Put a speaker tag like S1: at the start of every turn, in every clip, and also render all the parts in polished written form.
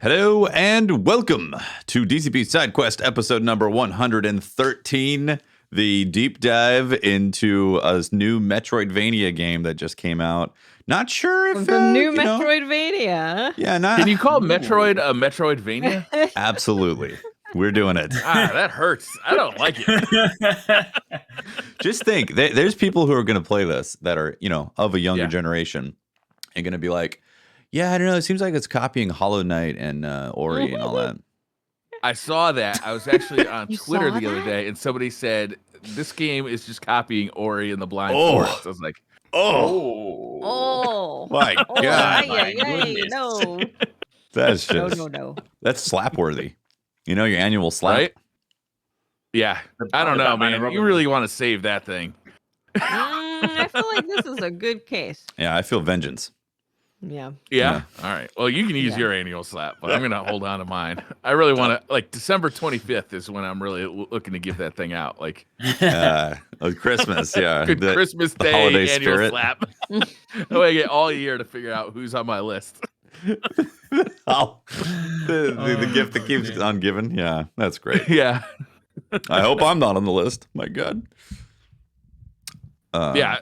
S1: Hello and welcome to DCP SideQuest episode number 113, the deep dive into a new Metroidvania game that just came out. Not sure if
S2: the new Metroidvania.
S1: Yeah, not.
S3: Can you call Metroid a Metroidvania?
S1: Absolutely, we're doing it.
S3: That hurts. I don't like it.
S1: Just think, there's people who are going to play this that are, of a younger generation, and going to be like, yeah, I don't know. It seems like it's copying Hollow Knight and Ori and all that.
S3: I saw that. I was actually on Twitter the other day, and somebody said this game is just copying Ori and the Blind Forest. I was like,
S2: oh,
S1: my God,
S2: my goodness. No,
S1: that's just
S2: no.
S1: That's slap worthy. Your annual slap.
S3: Right? Yeah, I don't know, man. You really want to save that thing?
S2: I feel like this is a good case.
S1: Yeah, I feel vengeance.
S2: Yeah.
S3: All right. Well, you can use your annual slap, but I'm gonna hold on to mine. I really want to. Like December 25th is when I'm really looking to give that thing out. Like
S1: Christmas. Yeah,
S3: good Christmas Day
S1: holiday
S3: annual
S1: spirit.
S3: slap. I get all year to figure out who's on my list.
S1: The gift that keeps on giving. Yeah, that's great.
S3: Yeah.
S1: I hope I'm not on the list. My God. Yeah.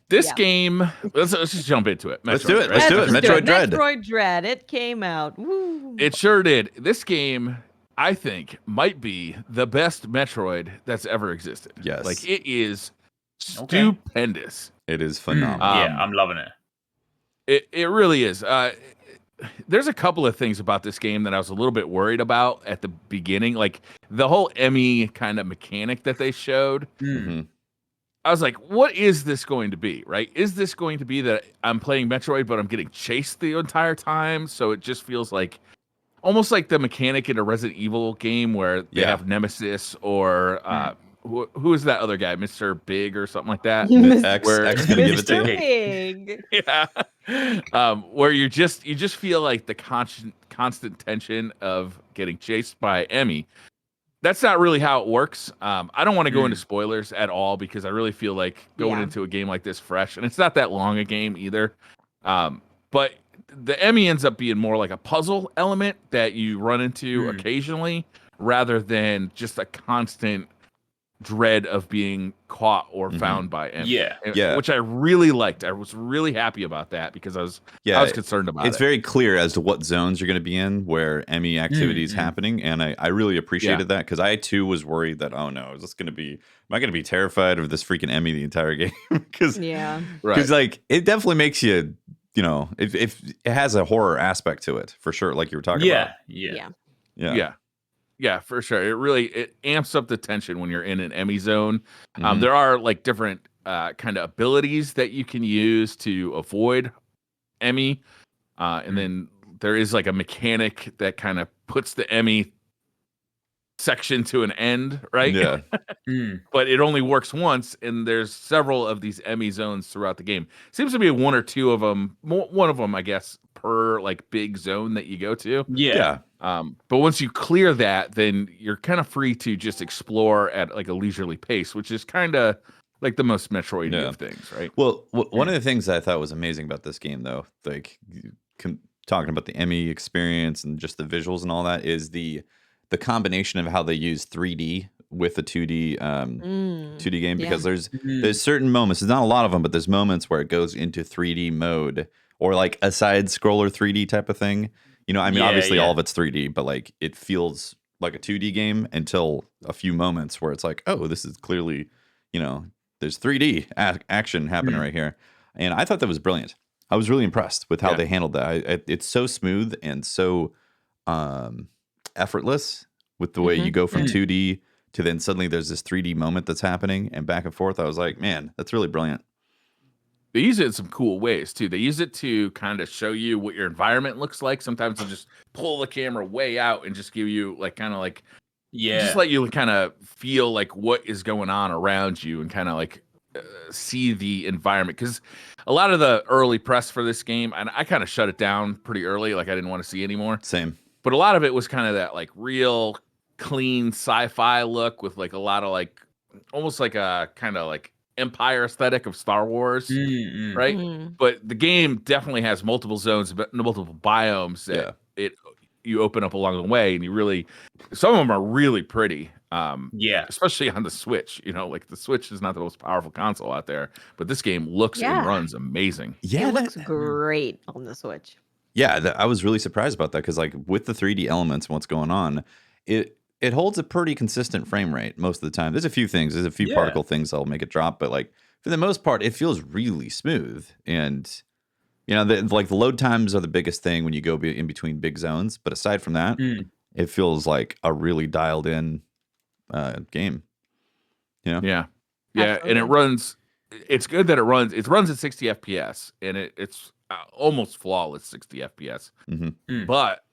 S3: This game. Let's just jump into it.
S1: Let's do it. Metroid Dread.
S2: Metroid Dread. It came out. Woo.
S3: It sure did. This game, I think, might be the best Metroid that's ever existed.
S1: Yes.
S3: Like it is stupendous.
S1: It is phenomenal.
S4: Yeah, I'm loving it.
S3: It really is. There's a couple of things about this game that I was a little bit worried about at the beginning, like the whole Emmy kind of mechanic that they showed.
S1: Mm-hmm.
S3: I was like, what is this going to be, right? Is this going to be that I'm playing Metroid, but I'm getting chased the entire time? So it just feels like almost like the mechanic in a Resident Evil game where they have Nemesis or who is that other guy, Mr. Big or something like that?
S1: X gonna give it to
S2: Big.
S3: Yeah. Where you just feel like the constant tension of getting chased by Emmy. That's not really how it works. I don't want to go into spoilers at all because I really feel like going into a game like this fresh, and it's not that long a game either. But the Emmy ends up being more like a puzzle element that you run into occasionally rather than just a constant dread of being caught or found by Emmy.
S1: Yeah.
S3: Which I really liked. I was really happy about that because I was concerned about it.
S1: It's very clear as to what zones you're going to be in where Emmy activity is happening, and I really appreciated that because I too was worried that am I going to be terrified of this freaking Emmy the entire game? Because like it definitely makes you if it has a horror aspect to it for sure, like you were talking about.
S3: Yeah, for sure. It amps up the tension when you're in an Emmy zone. There are like different kind of abilities that you can use to avoid Emmy. And then there is like a mechanic that kind of puts the Emmy section to an end, right?
S1: Yeah.
S3: But it only works once, and there's several of these Emmy zones throughout the game. Seems to be one or two of them, one of them, I guess, per like big zone that you go to.
S1: Yeah.
S3: But once you clear that, then you're kind of free to just explore at like a leisurely pace, which is kind of like the most Metroid of things, right?
S1: Well, one of the things I thought was amazing about this game, though, like talking about the Emmy experience and just the visuals and all that, is the combination of how they use 3D with the 2D 2D game, because there's certain moments. There's not a lot of them, but there's moments where it goes into 3D mode or like a side scroller 3D type of thing. Obviously all of it's 3D, but like it feels like a 2D game until a few moments where it's like, oh, this is clearly, there's 3D action happening right here. And I thought that was brilliant. I was really impressed with how they handled that. It's so smooth and so effortless with the way you go from 2D to then suddenly there's this 3D moment that's happening and back and forth. I was like, man, that's really brilliant.
S3: They use it in some cool ways too. They use it to kind of show you what your environment looks like. Sometimes they'll just pull the camera way out and just give you like kind of like just let you kind of feel like what is going on around you and kind of like see the environment. Because a lot of the early press for this game, and I kind of shut it down pretty early, like I didn't want to see anymore.
S1: Same.
S3: But a lot of it was kind of that like real clean sci-fi look with like a lot of like almost like a kind of like Empire aesthetic of Star Wars, right? But the game definitely has multiple zones, but multiple biomes that it you open up along the way, and some of them are really pretty.
S4: Yeah.
S3: Especially on the Switch. Like the Switch is not the most powerful console out there, but this game looks and runs amazing.
S1: Yeah,
S2: it looks great on the Switch.
S1: Yeah, I was really surprised about that because, like, with the 3D elements and what's going on, it holds a pretty consistent frame rate most of the time. There's a few things, there's a few particle things that'll make it drop, but like for the most part, it feels really smooth. And like the load times are the biggest thing when you go in between big zones. But aside from that, it feels like a really dialed in game.
S3: Yeah,
S2: Absolutely.
S3: and it runs. It's good that it runs. It runs at 60 FPS, and it's almost flawless 60 FPS. But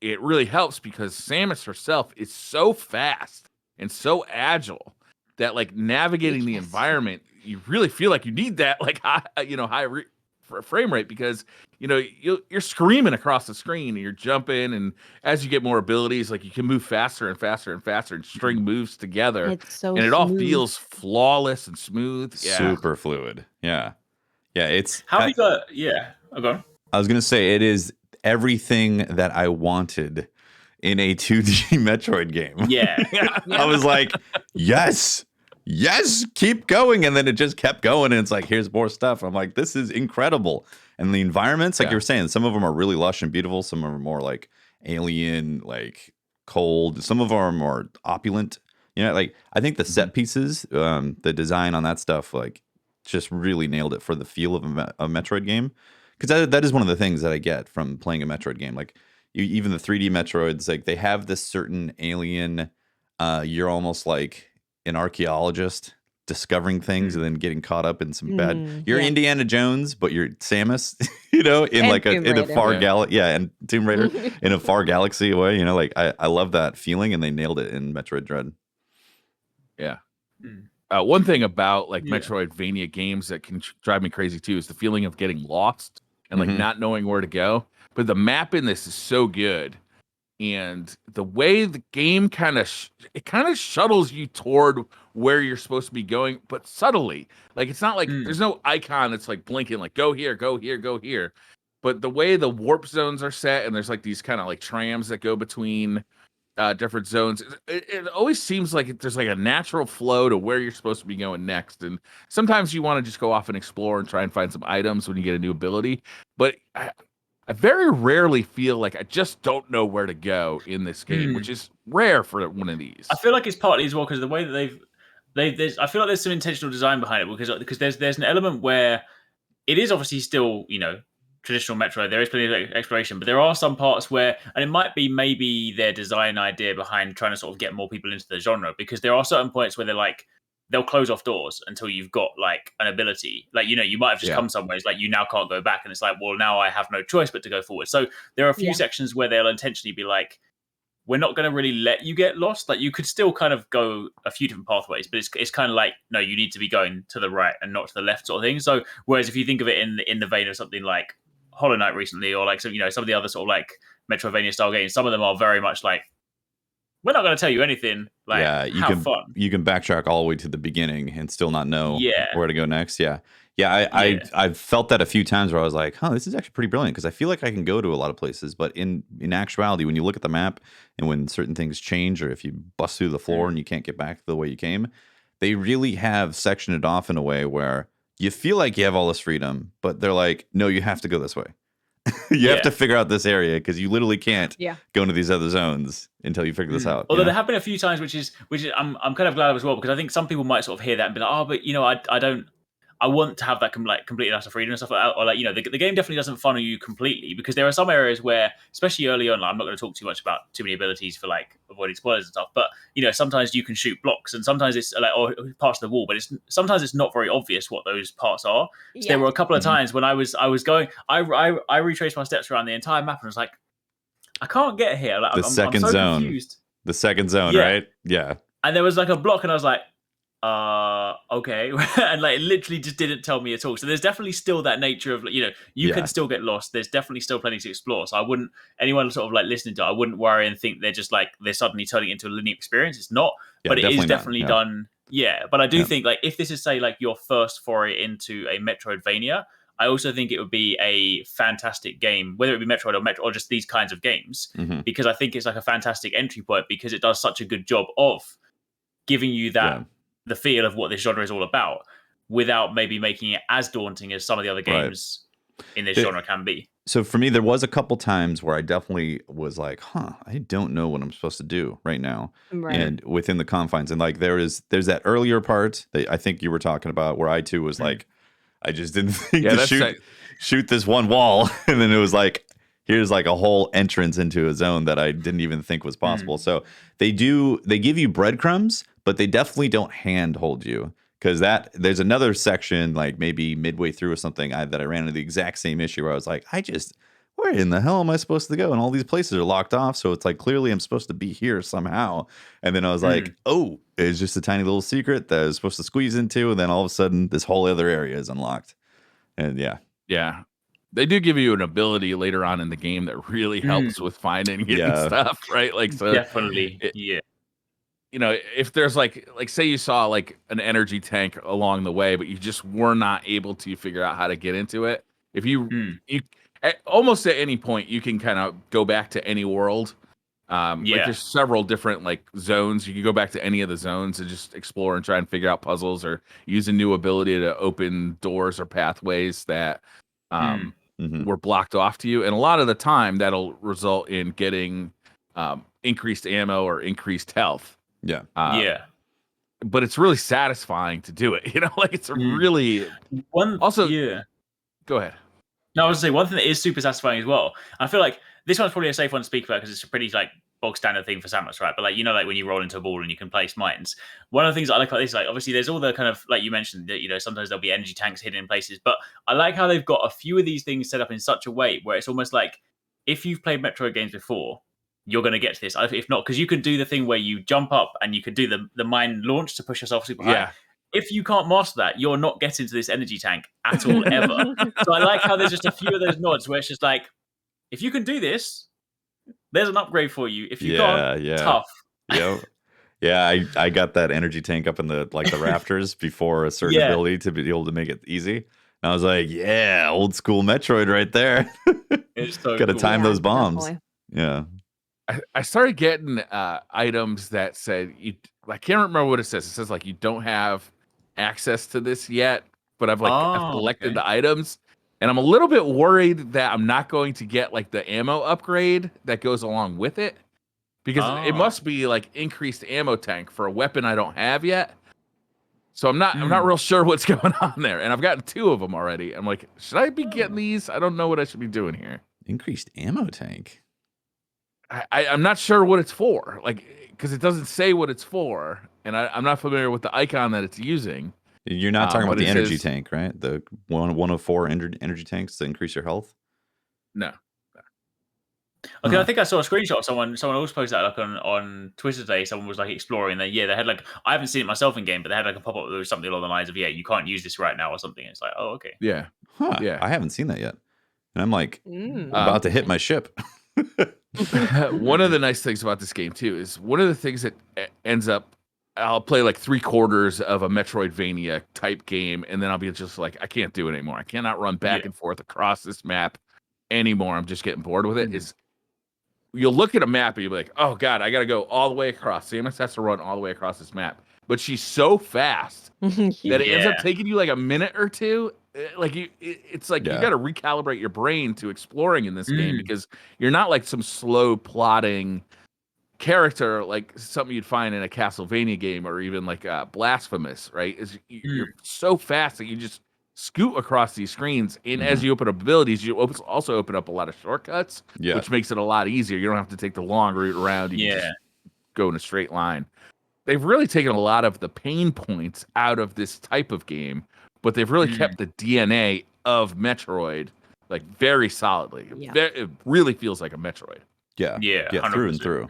S3: it really helps because Samus herself is so fast and so agile that like navigating the environment, you really feel like you need that like high frame rate because you're screaming across the screen and you're jumping, and as you get more abilities, like you can move faster and faster and faster and string moves together.
S2: It's so
S3: and it all
S2: smooth.
S3: feels flawless and smooth. Yeah.
S1: Super fluid. Yeah. It's
S4: How have you got? Yeah. Okay.
S1: I was gonna say it is everything that I wanted in a 2D Metroid game.
S4: Yeah.
S1: I was like, yes, keep going. And then it just kept going. And it's like, here's more stuff. I'm like, this is incredible. And the environments, like you were saying, some of them are really lush and beautiful. Some of them are more like alien, like cold. Some of them are more opulent. Like I think the set pieces, the design on that stuff, like just really nailed it for the feel of a Metroid game. Because that is one of the things that I get from playing a Metroid game. Like even the 3D Metroids, like they have this certain alien. You're almost like an archaeologist discovering things and then getting caught up in some bad. You're Indiana Jones, but you're Samus. in
S2: And
S1: like
S2: Tomb
S1: in a
S2: Raider.
S1: far galaxy. Yeah, and Tomb Raider in a far galaxy away. Like I love that feeling, and they nailed it in Metroid Dread.
S3: Yeah. One thing about like Metroidvania games that can drive me crazy too is the feeling of getting lost and like not knowing where to go. But the map in this is so good, and the way the game kind of shuttles you toward where you're supposed to be going, but subtly. Like it's not like there's no icon that's like blinking like go here, go here, go here. But the way the warp zones are set, and there's like these kind of like trams that go between different zones, it always seems like there's like a natural flow to where you're supposed to be going next. And sometimes you want to just go off and explore and try and find some items when you get a new ability, but I very rarely feel like I just don't know where to go in this game, which is rare for one of these.
S4: I feel like it's partly as well because the way that I feel like there's some intentional design behind it because there's an element where it is obviously still traditional Metroid. There is plenty of exploration, but there are some parts where, and it might be maybe their design idea behind trying to sort of get more people into the genre, because there are certain points where they're like, they'll close off doors until you've got like an ability. Like, you might have just come somewhere. It's like, you now can't go back. And it's like, well, now I have no choice but to go forward. So there are a few sections where they'll intentionally be like, we're not going to really let you get lost. Like you could still kind of go a few different pathways, but it's kind of like, no, you need to be going to the right and not to the left sort of thing. So whereas if you think of it in the vein of something like Hollow Knight recently, or like some of the other sort of like Metroidvania style games, some of them are very much like, we're not going to tell you anything. Like, have fun.
S1: You can backtrack all the way to the beginning and still not know where to go next. I've felt that a few times where I was like, this is actually pretty brilliant, because I feel like I can go to a lot of places, but in actuality, when you look at the map and when certain things change, or if you bust through the floor and you can't get back the way you came, they really have sectioned it off in a way where you feel like you have all this freedom, but they're like, no, you have to go this way. You have to figure out this area, because you literally can't go into these other zones until you figure this out.
S4: Although there have been a few times, which is I'm kind of glad of as well, because I think some people might sort of hear that and be like, oh, but I want to have that complete and utter freedom and stuff like that. Or like, the game definitely doesn't funnel you completely, because there are some areas where, especially early on, like, I'm not going to talk too much about too many abilities for like avoiding spoilers and stuff, but sometimes you can shoot blocks, and sometimes it's like, or parts of the wall, but sometimes it's not very obvious what those parts are. So there were a couple of times when I was going, I retraced my steps around the entire map and was like, I can't get here. Like, I'm so confused.
S1: The second zone, right? Yeah.
S4: And there was like a block, and I was like, okay. And like, it literally just didn't tell me at all. So there's definitely still that nature of, you can still get lost. There's definitely still plenty to explore. So I wouldn't, anyone sort of like listening to it, I wouldn't worry and think they're just like, they're suddenly turning it into a linear experience. It's not, but it is definitely done. Yeah. But I do think like, if this is say like your first foray into a Metroidvania, I also think it would be a fantastic game, whether it be Metroid or just these kinds of games, because I think it's like a fantastic entry point because it does such a good job of giving you that the feel of what this genre is all about without maybe making it as daunting as some of the other games in this genre can be.
S1: So for me, there was a couple times where I definitely was like, I don't know what I'm supposed to do right now.
S2: Right.
S1: And within the confines. And like there's that earlier part that I think you were talking about where I too was like, I just didn't think to shoot this one wall. And then it was like, here's like a whole entrance into a zone that I didn't even think was possible. So they give you breadcrumbs, but they definitely don't handhold you. Because there's another section, like maybe midway through or something, that I ran into the exact same issue where I was like, where in the hell am I supposed to go? And all these places are locked off. So it's like, clearly I'm supposed to be here somehow. And then I was like, oh, it's just a tiny little secret that I was supposed to squeeze into. And then all of a sudden, this whole other area is unlocked. And
S3: yeah. They do give you an ability later on in the game that really helps with finding and getting stuff, right? Like, so
S4: definitely,
S3: you know, if there's like say you saw like an energy tank along the way, but you just were not able to figure out how to get into it. If you almost at any point you can kind of go back to any world. Like there's several different like zones. You can go back to any of the zones and just explore and try and figure out puzzles or use a new ability to open doors or pathways that were blocked off to you. And a lot of the time that'll result in getting increased ammo or increased health. But it's really satisfying to do it. You know, like it's really Go ahead.
S4: No, I was gonna say one thing that is super satisfying as well. I feel like this one's probably a safe one to speak about because it's a pretty like bog standard thing for Samus, right? But like, you know, like when you roll into a ball and you can place mines. One of the things I like about this, like obviously there's all the kind of like you mentioned that, you know, sometimes there'll be energy tanks hidden in places, but I like how they've got a few of these things set up in such a way where it's almost like if you've played Metroid games before, you're going to get to this. If not, because you can do the thing where you jump up and you can do the mine launch to push yourself super high.
S3: Yeah.
S4: If you can't master that, you're not getting to this energy tank at all, ever. So I like how there's just a few of those nods where it's just like, if you can do this, there's an upgrade for you. If you can't, tough.
S1: I got that energy tank up in the rafters before a certain ability to be able to make it easy. And I was like, yeah, old school Metroid right there.
S4: It's so
S1: got to
S4: cool.
S1: time those bombs.
S2: Definitely.
S1: Yeah.
S3: I started getting items that said I can't remember what it says. It says like you don't have access to this yet, but I've collected the items, and I'm a little bit worried that I'm not going to get like the ammo upgrade that goes along with it, because it must be like increased ammo tank for a weapon I don't have yet. So I'm not real sure what's going on there, and I've gotten 2 of them already. I'm like, should I be getting these? I don't know what I should be doing here.
S1: Increased ammo tank.
S3: I'm not sure what it's for, like, because it doesn't say what it's for, and I'm not familiar with the icon that it's using.
S1: You're not talking about the energy tank, right? The 104 energy tanks to increase your health?
S3: No.
S4: Okay, I think I saw a screenshot of someone else posted that like on Twitter today. Someone was like exploring that. Yeah, they had like, I haven't seen it myself in game, but they had like a pop up that was something along the lines of, you can't use this right now or something. It's like, oh, okay.
S3: Yeah.
S1: Yeah. I haven't seen that yet. And I'm like about to hit my ship.
S3: One of the nice things about this game too is one of the things that ends up, I'll play like 3/4 of a Metroidvania type game, and then I'll be just like, I can't do it anymore. I cannot run back and forth across this map anymore. I'm just getting bored with it. Is you'll look at a map and you'll be like, oh god, I gotta go all the way across. Samus has to run all the way across this map, but she's so fast that it ends up taking you like a minute or two. Like it's like you got to recalibrate your brain to exploring in this game, because you're not like some slow plotting character like something you'd find in a Castlevania game or even like Blasphemous, right? You're so fast that you just scoot across these screens, and as you open up abilities, you also open up a lot of shortcuts, which makes it a lot easier. You don't have to take the long route around. You can just go in a straight line. They've really taken a lot of the pain points out of this type of game, but they've really kept the DNA of Metroid like very solidly. It really feels like a Metroid.
S1: Yeah,
S4: 100%.
S1: Through and through.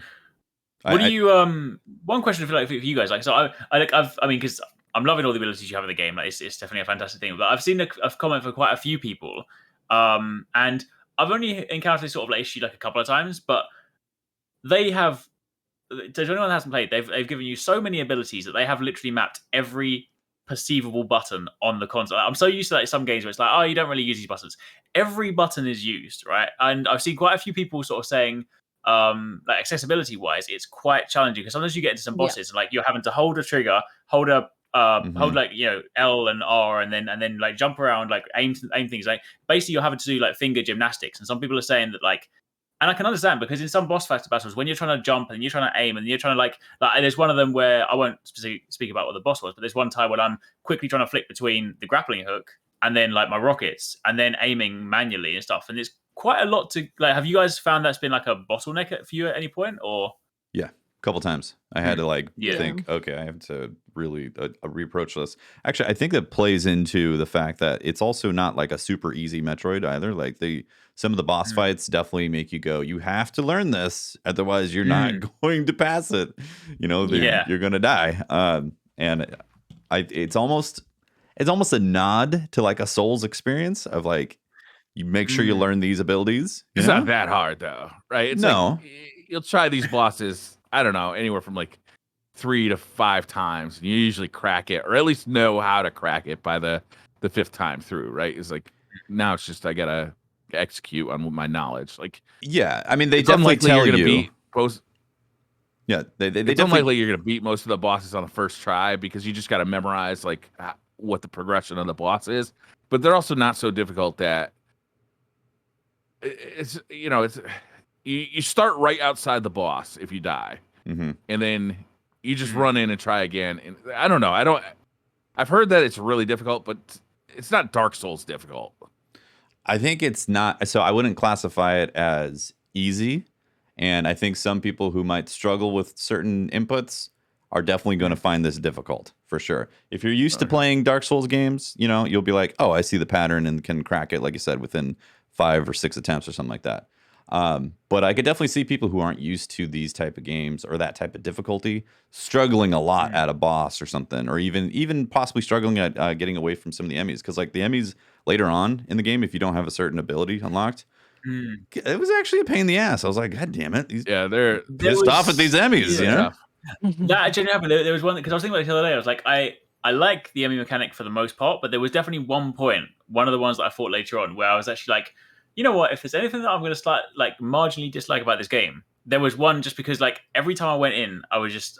S4: What do you one question I feel like for you guys, like, so I mean, because I'm loving all the abilities you have in the game. Like, it's definitely a fantastic thing. But I've seen a comment for quite a few people, and I've only encountered this sort of like issue like a couple of times. But they have, to anyone that hasn't played, they've given you so many abilities that they have literally mapped every perceivable button on the console. I'm so used to like some games where it's like, oh, you don't really use these buttons. Every button is used, right? And I've seen quite a few people sort of saying, like accessibility wise, it's quite challenging because sometimes you get into some bosses and like you're having to hold a trigger, hold a hold like L and R, and then like jump around, like aim things. Like basically you're having to do like finger gymnastics. And some people are saying that like, and I can understand because in some boss fight battles, when you're trying to jump and you're trying to aim and you're trying to like there's one of them where I won't speak about what the boss was, but there's one time when I'm quickly trying to flick between the grappling hook and then like my rockets and then aiming manually and stuff. And it's quite a lot to like. Have you guys found that's been like a bottleneck for you at any point, or?
S1: Yeah, a couple times. I had to like think, okay, I have to really reapproach this. Actually, I think that plays into the fact that it's also not like a super easy Metroid either. Like some of the boss fights definitely make you go, you have to learn this, otherwise you're not going to pass it. You know, you're going to die. And it's almost a nod to like a Souls experience of like, you make sure you learn these abilities.
S3: It's not that hard though, right? It's
S1: no.
S3: Like, you'll try these bosses, I don't know, anywhere from like 3 to 5 times. And you usually crack it, or at least know how to crack it by the 5th time through, right? It's like, now it's just, I gotta execute on my knowledge. Like,
S1: yeah, I mean, they definitely tell you. Yeah, they
S3: it's unlikely you're gonna beat most of the bosses on the first try because you just gotta memorize like what the progression of the boss is. But they're also not so difficult that it's you start right outside the boss if you die, and then you just run in and try again. And I don't know. I've heard that it's really difficult, but it's not Dark Souls difficult.
S1: I think it's not. So I wouldn't classify it as easy. And I think some people who might struggle with certain inputs are definitely going to find this difficult for sure. If you're used to playing Dark Souls games, you'll be like, oh, I see the pattern and can crack it, like you said, within 5 or 6 attempts or something like that. But I could definitely see people who aren't used to these type of games or that type of difficulty struggling a lot at a boss or something, or even possibly struggling at getting away from some of the Emmys. Because like the Emmys later on in the game, if you don't have a certain ability unlocked, it was actually a pain in the ass. I was like, God damn it.
S3: They're
S1: pissed off at these Emmys,
S4: That actually happened. There was one, because I was thinking about it the other day. I was like, I like the Emmy mechanic for the most part, but there was definitely one point, one of the ones that I fought later on, where I was actually like, you know what, if there's anything that I'm going to start like marginally dislike about this game, there was one just because like every time I went in, I was just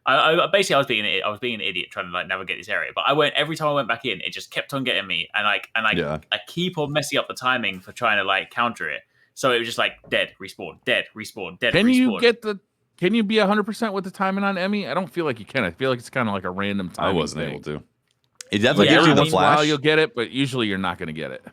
S4: I basically I was being an idiot trying to like navigate this area. But every time I went back in, it just kept on getting me, and I keep on messing up the timing for trying to like counter it. So it was just like dead, respawn, dead, respawn, dead.
S3: Can
S4: respawn.
S3: Can you be 100% with the timing on Emmy? I don't feel like you can. I feel like it's kind of like a random timing.
S1: I wasn't
S3: thing.
S1: able to. It definitely gives you the flash.
S3: While you'll get it, but usually you're not going to get it.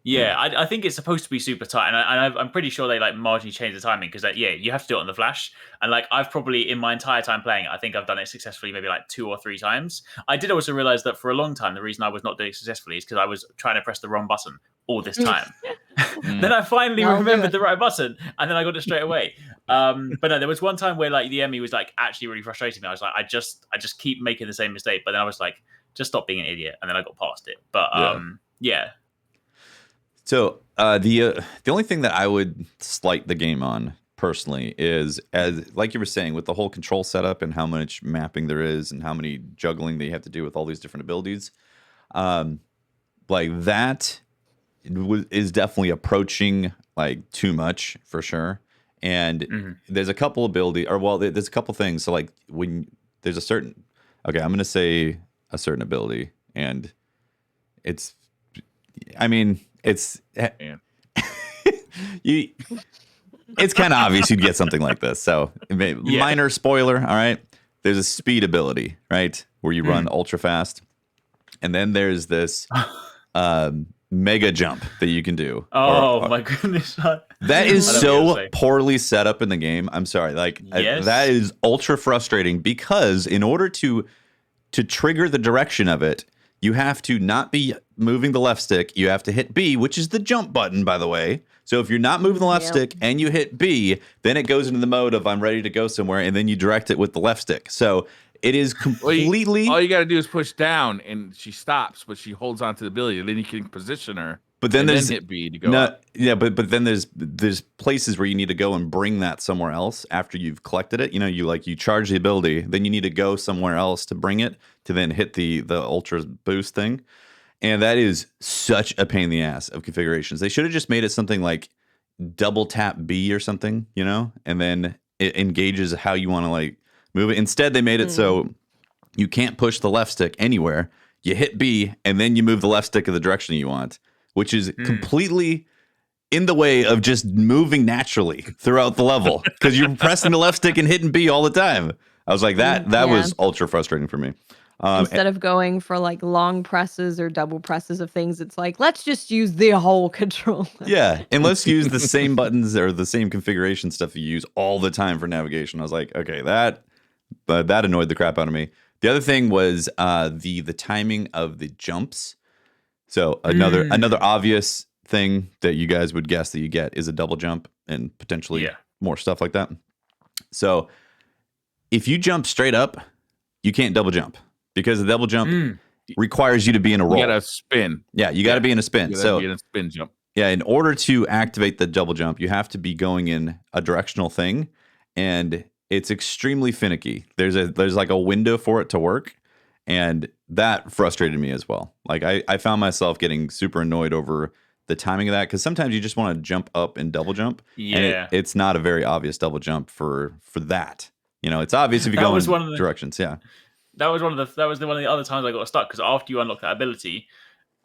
S4: Yeah, I think it's supposed to be super tight, and I'm pretty sure they like marginally changed the timing because you have to do it on the flash, and like I've probably in my entire time playing it, I think I've done it successfully maybe like 2 or 3 times. I did also realize that for a long time the reason I was not doing it successfully is because I was trying to press the wrong button all this time. Then I finally remembered the right button, and then I got it straight away. But no, there was one time where like the Emmy was like actually really frustrating me. I was like, I just keep making the same mistake, but then I was like, just stop being an idiot, and then I got past it. But yeah.
S1: So the only thing that I would slight the game on personally is, as like you were saying, with the whole control setup and how much mapping there is and how many juggling they have to do with all these different abilities, like that is definitely approaching like too much for sure. And there's a couple there's a couple things. So like when there's a certain, I'm going to say a certain ability, and it's it's kind of obvious you'd get something like this. So minor spoiler. All right. There's a speed ability, right? Where you run ultra fast. And then there's this mega jump that you can do.
S4: My goodness.
S1: That is so poorly set up in the game. I'm sorry. Like that is ultra frustrating because in order to trigger the direction of it, you have to not be moving the left stick. You have to hit B, which is the jump button, by the way. So if you're not moving the left stick and you hit B, then it goes into the mode of I'm ready to go somewhere, and then you direct it with the left stick. So it is completely...
S3: all you got to do is push down, and she stops, but she holds on to the ability, and then you can position her
S1: But then
S3: and
S1: there's
S3: then hit B to go up.
S1: yeah, but then there's places where you need to go and bring that somewhere else after you've collected it. You know, you charge the ability, then you need to go somewhere else to bring it to then hit the ultra boost thing. And that is such a pain in the ass of configurations. They should have just made it something like double tap B or something, you know, and then it engages how you want to like move it. Instead, they made it so you can't push the left stick anywhere. You hit B and then you move the left stick in the direction you want, which is completely in the way of just moving naturally throughout the level because you're pressing the left stick and hitting B all the time. I was like, that was ultra frustrating for me.
S2: Instead of going for like long presses or double presses of things, it's like, let's just use the whole controller.
S1: Yeah, and let's use the same buttons or the same configuration stuff you use all the time for navigation. I was like, okay, that annoyed the crap out of me. The other thing was the timing of the jumps. So another obvious thing that you guys would guess that you get is a double jump and potentially more stuff like that. So if you jump straight up, you can't double jump because the double jump requires you to be in a roll.
S3: You got to spin.
S1: Yeah, you got to be in a spin. So
S3: be in a spin jump.
S1: Yeah, in order to activate the double jump, you have to be going in a directional thing, and it's extremely finicky. There's like a window for it to work, and that frustrated me as well. Like I found myself getting super annoyed over the timing of that because sometimes you just want to jump up and double jump.
S4: Yeah,
S1: and it's not a very obvious double jump for that. You know, it's obvious if you go in directions. Yeah,
S4: that was one of the other times I got stuck because after you unlock that ability,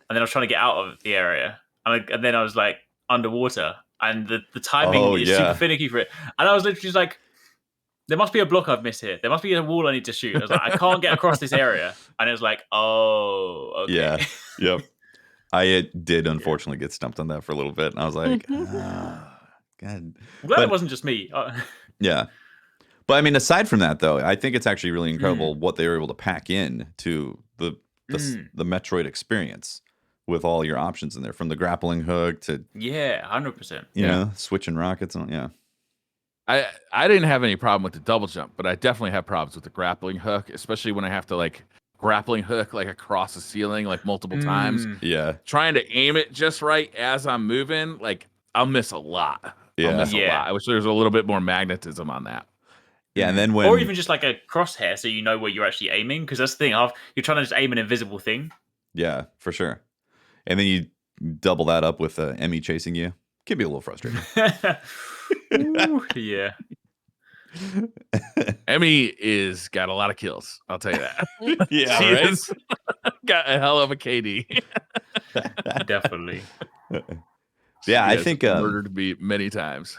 S4: and then I was trying to get out of the area, and then I was like underwater, and the timing is super finicky for it, and I was literally just like, there must be a block I've missed here. There must be a wall I need to shoot. I was like, I can't get across this area, and it was like, oh, okay.
S1: Yeah, yep. I did unfortunately get stumped on that for a little bit, and I was like, God.
S4: I'm glad it wasn't just me.
S1: Yeah. But I mean, aside from that, though, I think it's actually really incredible what they were able to pack in to the Metroid experience with all your options in there, from the grappling hook to
S4: 100%.
S1: You know, switching rockets and
S3: I didn't have any problem with the double jump, but I definitely have problems with the grappling hook, especially when I have to like grappling hook like across the ceiling like multiple times.
S1: Yeah,
S3: trying to aim it just right as I'm moving, like I'll miss a lot.
S1: Yeah,
S3: I'll miss a lot. I wish there was a little bit more magnetism on that.
S1: Yeah, and then
S4: or even just like a crosshair, so you know where you're actually aiming, because that's the thing. You're trying to just aim an invisible thing.
S1: Yeah, for sure. And then you double that up with Emmy chasing you. Can be a little frustrating.
S4: Ooh, yeah.
S3: Emmy is got a lot of kills. I'll tell you that.
S1: Yeah,
S3: she
S1: right?
S3: is got a hell of a KD.
S4: Definitely.
S1: Yeah, I think
S3: murdered me many times.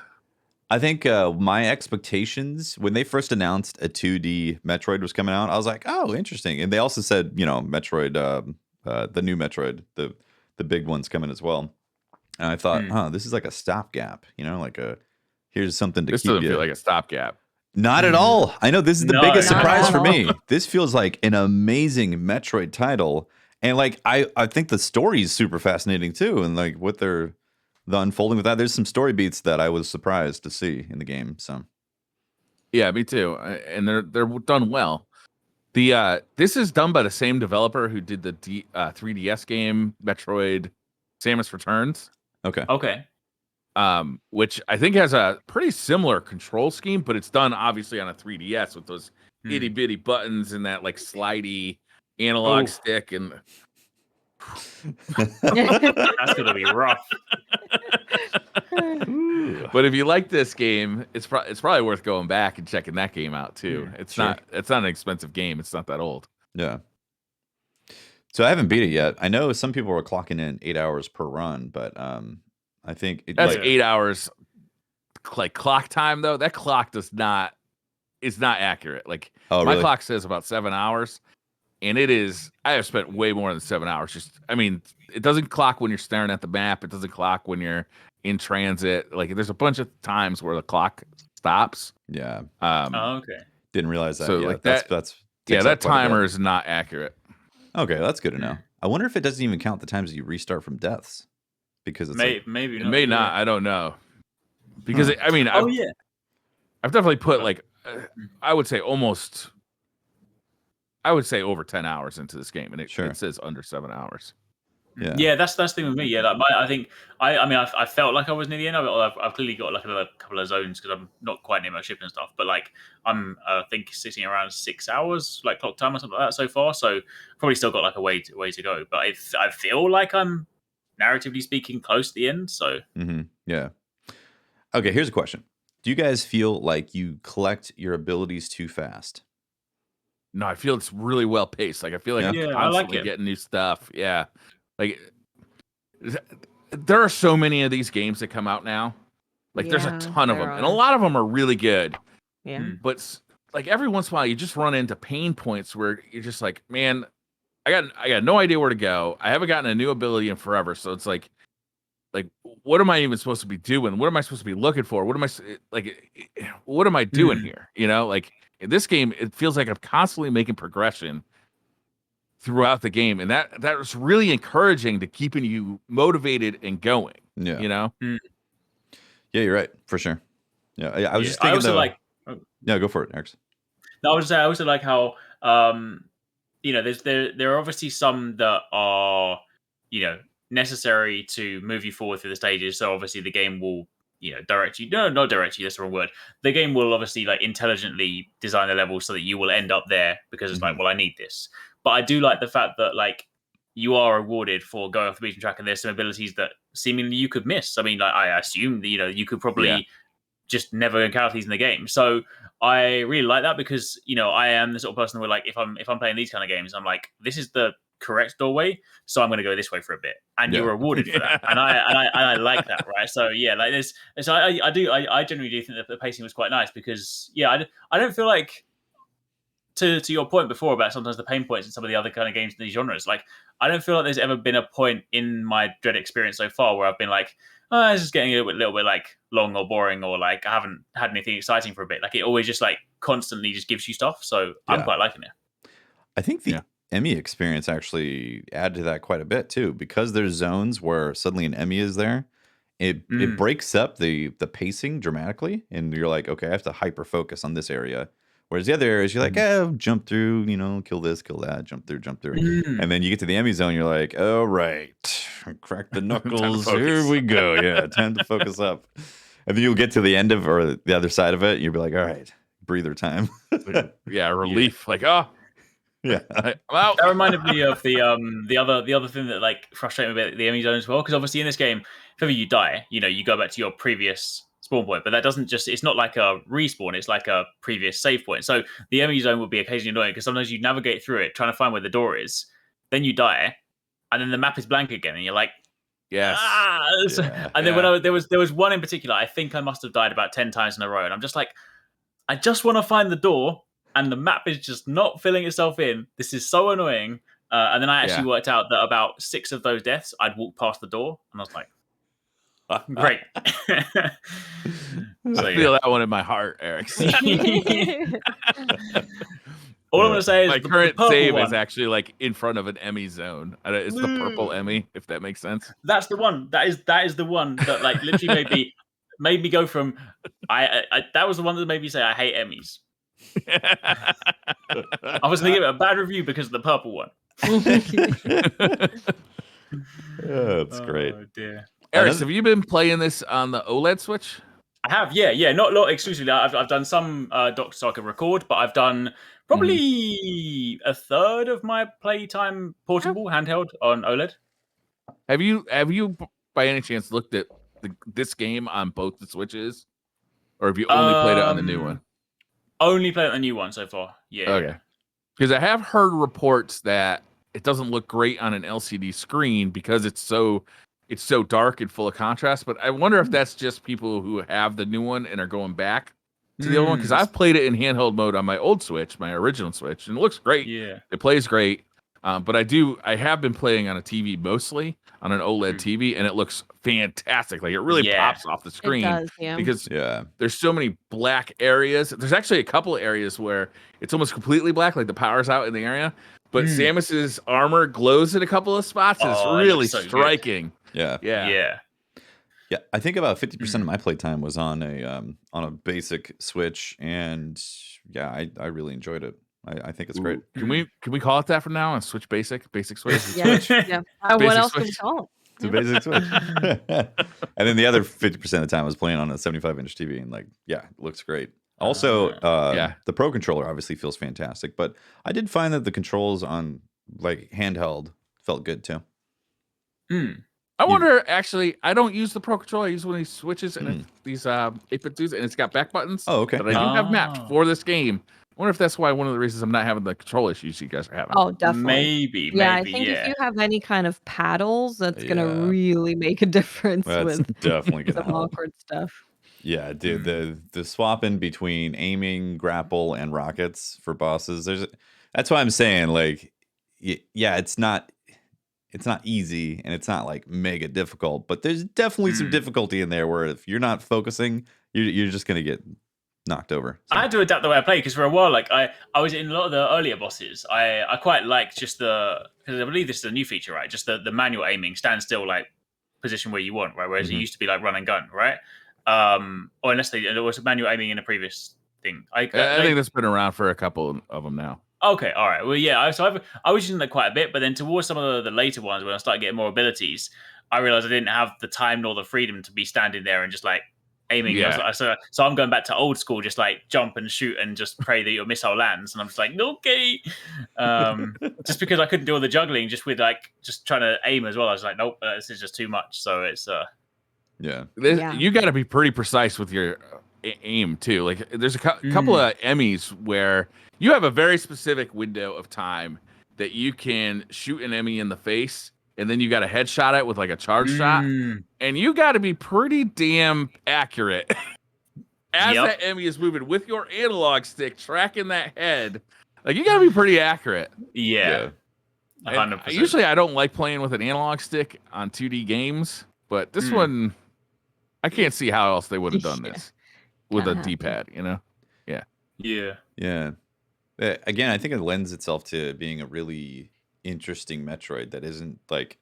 S1: I think my expectations when they first announced a 2D Metroid was coming out, I was like, oh, interesting. And they also said, you know, Metroid, the new Metroid, the big one's coming as well. And I thought, this is like a stopgap, you know, like here's something to
S3: this
S1: keep
S3: doesn't
S1: you.
S3: feel like a stopgap.
S1: Not at all. I know this is the biggest surprise for me. This feels like an amazing Metroid title. And like I think the story is super fascinating too. And like what the unfolding with that, there's some story beats that I was surprised to see in the game. So
S3: yeah, me too. And they're done well. This is done by the same developer who did the 3DS game Metroid Samus Returns.
S1: Okay.
S3: Which I think has a pretty similar control scheme, but it's done obviously on a 3DS with those itty bitty buttons and that like slidey analog stick, and
S4: that's gonna be rough.
S3: But if you like this game, it's probably worth going back and checking that game out too. It's not an expensive game. It's not that old.
S1: Yeah. So I haven't beat it yet. I know some people are clocking in 8 hours per run, but I think
S3: that's 8 hours like clock time though. That clock is not accurate. Like my clock says about 7 hours, and it is. I have spent way more than 7 hours. It doesn't clock when you're staring at the map. It doesn't clock when you're in transit. Like there's a bunch of times where the clock stops.
S1: Yeah.
S4: Okay.
S1: Didn't realize that.
S3: So
S1: yeah,
S3: like
S1: that
S3: that timer is not accurate.
S1: Okay, that's good to know. I wonder if it doesn't even count the times that you restart from deaths, because it's
S4: maybe not.
S3: It may not. I don't know. Because I've definitely put like I would say over 10 hours into this game, and it says under 7 hours.
S1: Yeah.
S4: That's the thing with me. Yeah, like I think I felt like I was near the end. I've clearly got like another couple of zones because I'm not quite near my ship and stuff. But like I'm I think sitting around 6 hours like clock time or something like that so far. So probably still got like a way to go. But I feel like I'm narratively speaking close to the end. So
S1: Yeah. Okay, here's a question. Do you guys feel like you collect your abilities too fast?
S3: No, I feel it's really well paced. Like I feel like
S1: Yeah.
S3: I'm
S4: Yeah, I like
S3: constantly
S4: it.
S3: getting new stuff. Yeah, like there are so many of these games that come out now. Like there's a
S2: Yeah,
S3: ton of
S2: there
S3: them, and a
S2: are.
S3: lot of them are really good.
S2: Yeah.
S4: Mm.
S3: But like every once in a while, you just run into pain points where you're just like, man, I got no idea where to go. I haven't gotten a new ability in forever, so it's like what am I even supposed to be doing? What am I supposed to be looking for? What am I what am I doing here? You know, like in this game, it feels like I'm constantly making progression throughout the game, and that was really encouraging to keeping you motivated and going.
S1: Yeah.
S3: You know,
S1: Yeah, you're right. For sure. Yeah. I was
S4: Yeah.
S1: just
S4: I
S1: thinking
S4: also
S1: though.
S4: like.
S1: Yeah, go for it, Eric.
S4: No, I would say I also like how there are obviously some that are necessary to move you forward through the stages. So obviously the game will direct you. No, not direct you. That's the wrong word. The game will obviously like intelligently design the level so that you will end up there because it's like, well, I need this. But I do like the fact that like you are rewarded for going off the beaten track, and there's some abilities that seemingly you could miss. I mean, like I assume that you could probably just never encounter these in the game. So I really like that because I am the sort of person where like if I'm playing these kind of games, I'm like, this is the correct doorway, so I'm going to go this way for a bit, and you're rewarded for that, and I like that, right? So like this, so I generally do think that the pacing was quite nice because I don't feel like to your point before about sometimes the pain points in some of the other kind of games in these genres, like I don't feel like there's ever been a point in my Dread experience so far where I've been like, oh, this is getting a little bit like long or boring, or like I haven't had anything exciting for a bit. Like it always just like constantly just gives you stuff. So I'm quite liking it.
S1: I think the Emmy experience actually added to that quite a bit too, because there's zones where suddenly an Emmy is there. It breaks up the pacing dramatically, and you're like, okay, I have to hyper focus on this area. Whereas the other areas, you're like, jump through, kill this, kill that, jump through. And then you get to the Emmy zone, you're like, oh, right, crack the knuckles, here we go. Yeah, time to focus up. And then you'll get to the end of, or the other side of it, and you'll be like, all right, breather time.
S3: relief. Like, oh,
S1: yeah.
S3: I'm out.
S4: That reminded me of the other thing that like frustrated me about the Emmy zone as well, because obviously in this game, if ever you die, you go back to your previous spawn point, but that doesn't it's not like a respawn, it's like a previous save point. So the Emmy zone will be occasionally annoying because sometimes you navigate through it trying to find where the door is, then you die, and then the map is blank again, and you're like,
S3: yes.
S4: And then when there was one in particular, I think I must have died about 10 times in a row, and I'm just like, I just want to find the door, and the map is just not filling itself in. This is so annoying. And then I actually worked out that about 6 of those deaths, I'd walk past the door, and I was like, great.
S3: I feel that one in my heart, Eric.
S4: All I'm going to say is
S3: my
S4: the
S3: current
S4: purple
S3: save
S4: one.
S3: is actually like in front of an Emmy zone. It's the purple Emmy, if that makes sense.
S4: That's the one. That is the one that like literally made me go from I that was the one that made me say I hate Emmys. I was going to give it a bad review because of the purple one.
S1: That's great.
S4: Oh dear.
S3: Eric, have you been playing this on the OLED Switch?
S4: I have, yeah, not exclusively. I've done some docs so I can record, but I've done probably a third of my Playtime portable handheld on OLED.
S3: Have you by any chance looked at this game on both the Switches, or have you only played it on the new one?
S4: Only played on the new one so far. Yeah.
S3: Okay. Because I have heard reports that it doesn't look great on an LCD screen because it's so dark and full of contrast. But I wonder if that's just people who have the new one and are going back to the old one. Because I've played it in handheld mode on my old Switch, my original Switch, and it looks great.
S4: Yeah.
S3: It plays great. But I have been playing on a TV mostly, on an OLED TV, and it looks fantastic. Like it really pops off the screen.
S2: It does, yeah.
S3: Because there's so many black areas. There's actually a couple of areas where it's almost completely black, like the power's out in the area. But Samus's armor glows in a couple of spots. And it's really striking.
S1: Good.
S4: Yeah.
S1: I think about 50% of my playtime was on a basic Switch, and I really enjoyed it. I think it's great.
S3: Can we call it that from now on? Switch Basic Switch.
S2: Yeah, yeah. What
S3: Basic
S2: else can we
S3: Switch.
S2: call it?
S1: It's a basic Switch. And then the other 50% of the time I was playing on a 75-inch TV, and like, yeah, it looks great. Also,
S3: Yeah.
S1: the Pro controller obviously feels fantastic, but I did find that the controls on like handheld felt good too.
S3: I wonder. Actually, I don't use the Pro controller. I use one of these switches and these 8-bit dudes, and it's got back buttons.
S1: Oh, okay.
S3: That I do have mapped for this game. I wonder if that's why one of the reasons I'm not having the control issues you guys are having.
S2: Oh, definitely.
S4: Maybe.
S2: Yeah, I think if you have any kind of paddles, that's gonna
S1: Yeah.
S2: really make a difference
S1: That's
S2: with
S1: definitely gonna
S2: some
S1: help.
S2: awkward stuff.
S1: Yeah, dude, the swapping between aiming, grapple, and rockets for bosses. That's why I'm saying, like, yeah, it's not easy and it's not like mega difficult, but there's definitely some difficulty in there where if you're not focusing, you're just gonna get knocked over. So.
S4: I had to adapt the way I play because for a while, like I was in a lot of the earlier bosses. I quite like just because I believe this is a new feature, right? Just the manual aiming, stand still, like position where you want, right? Whereas it used to be like run and gun, right? Or unless there was manual aiming in a previous thing. I
S3: think that's been around for a couple of them now.
S4: Okay, all right. Well, yeah. I was using that quite a bit, but then towards some of the later ones, when I started getting more abilities, I realized I didn't have the time nor the freedom to be standing there and just like aiming.
S3: Yeah.
S4: So I'm going back to old school, just like jump and shoot and just pray that your missile lands. And I'm just like, okay. Just because I couldn't do all the juggling, just with like just trying to aim as well. I was like, nope, this is just too much. So it's
S1: Yeah.
S3: You got to be pretty precise with your aim too. Like there's a couple of Emmys where you have a very specific window of time that you can shoot an Emmy in the face, and then you got to headshot it with like a charge shot, and you got to be pretty damn accurate as that Emmy is moving with your analog stick, tracking that head. Like you got to be pretty accurate.
S4: Yeah. 100%.
S3: Usually, I don't like playing with an analog stick on 2D games, but this one, I can't see how else they would have done this with a D-pad. You know? Yeah.
S1: Yeah. Again, I think it lends itself to being a really interesting Metroid that isn't like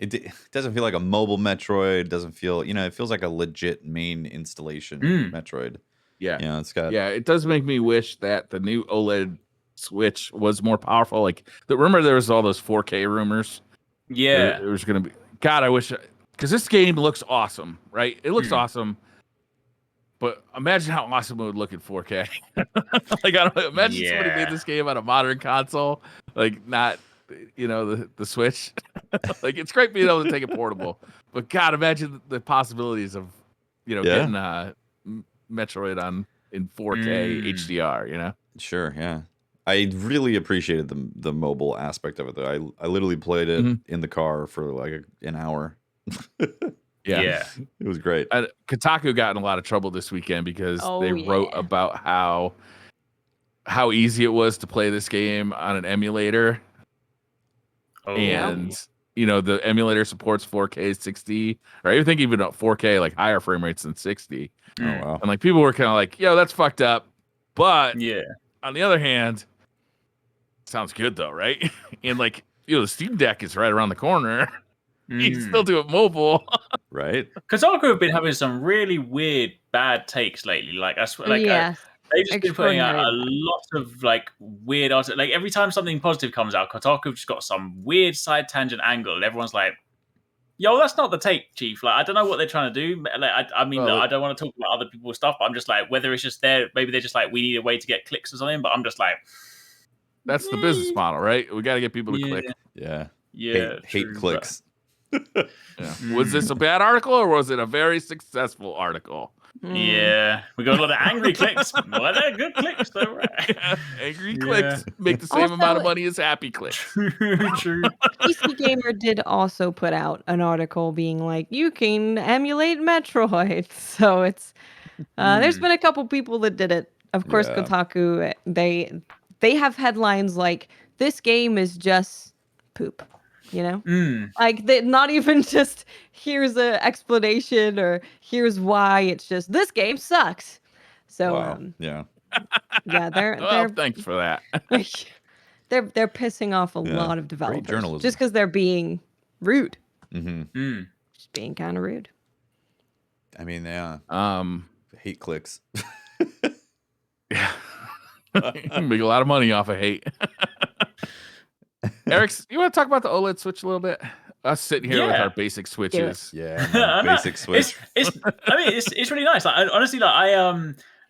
S1: it doesn't feel like a mobile Metroid. It doesn't feel, it feels like a legit main installation Metroid.
S3: Yeah.
S1: It's got.
S3: Yeah, it does make me wish that the new OLED Switch was more powerful. Like, remember there was all those 4K rumors?
S4: Yeah.
S3: It was going to be. God, I wish. Because this game looks awesome, right? It looks awesome. But imagine how awesome it would look in 4K. Like, I don't imagine somebody made this game on a modern console, like not, the Switch. Like, it's great being able to take it portable, but God, imagine the possibilities of, getting Metroid in 4K HDR.
S1: Sure, yeah. I really appreciated the mobile aspect of it, though. I literally played it in the car for like an hour.
S3: Yeah.
S1: It was great.
S3: Kotaku got in a lot of trouble this weekend because they wrote about how easy it was to play this game on an emulator. And the emulator supports 4K 60, or I think even 4K, like higher frame rates than 60.
S1: Oh wow.
S3: And like people were kind of like, yo, that's fucked up. But on the other hand, sounds good though, right? And like, the Steam Deck is right around the corner. You can still do it mobile.
S1: Right.
S4: Kotaku have been having some really weird, bad takes lately. Like, I swear, like, they've just been putting out a lot of like weird art. Like every time something positive comes out, Kotaku have just got some weird side tangent angle, and everyone's like, "Yo, that's not the take, Chief." Like, I don't know what they're trying to do. Like, I mean, I don't want to talk about other people's stuff, but I'm just like, whether it's just maybe they're just like, we need a way to get clicks or something. But I'm just like,
S3: that's the business model, right? We got to get people to click.
S1: Yeah. Hate
S4: true,
S1: clicks.
S3: Was this a bad article or was it a very successful article?
S4: Yeah, we got a lot of angry clicks. Well, they're good clicks, though, right?
S3: Angry clicks make the same amount of money as happy clicks.
S4: True.
S2: PC Gamer did also put out an article being like, you can emulate Metroid. So it's there's been a couple people that did it. Of course, Kotaku, they have headlines like, this game is just poop. Like not even just here's an explanation or here's why. It's just this game sucks. So
S1: yeah,
S3: they're thanks for that.
S2: they're pissing off a lot of developers
S1: journalism.
S2: just because they're being rude.
S1: Just
S2: being kind of rude.
S1: I mean, hate clicks.
S3: Yeah. Make a lot of money off of hate. Eric, you want to talk about the OLED Switch a little bit? Us sitting here with our basic switches.
S1: Yeah, basic Switch.
S4: It's really nice. Like, honestly, like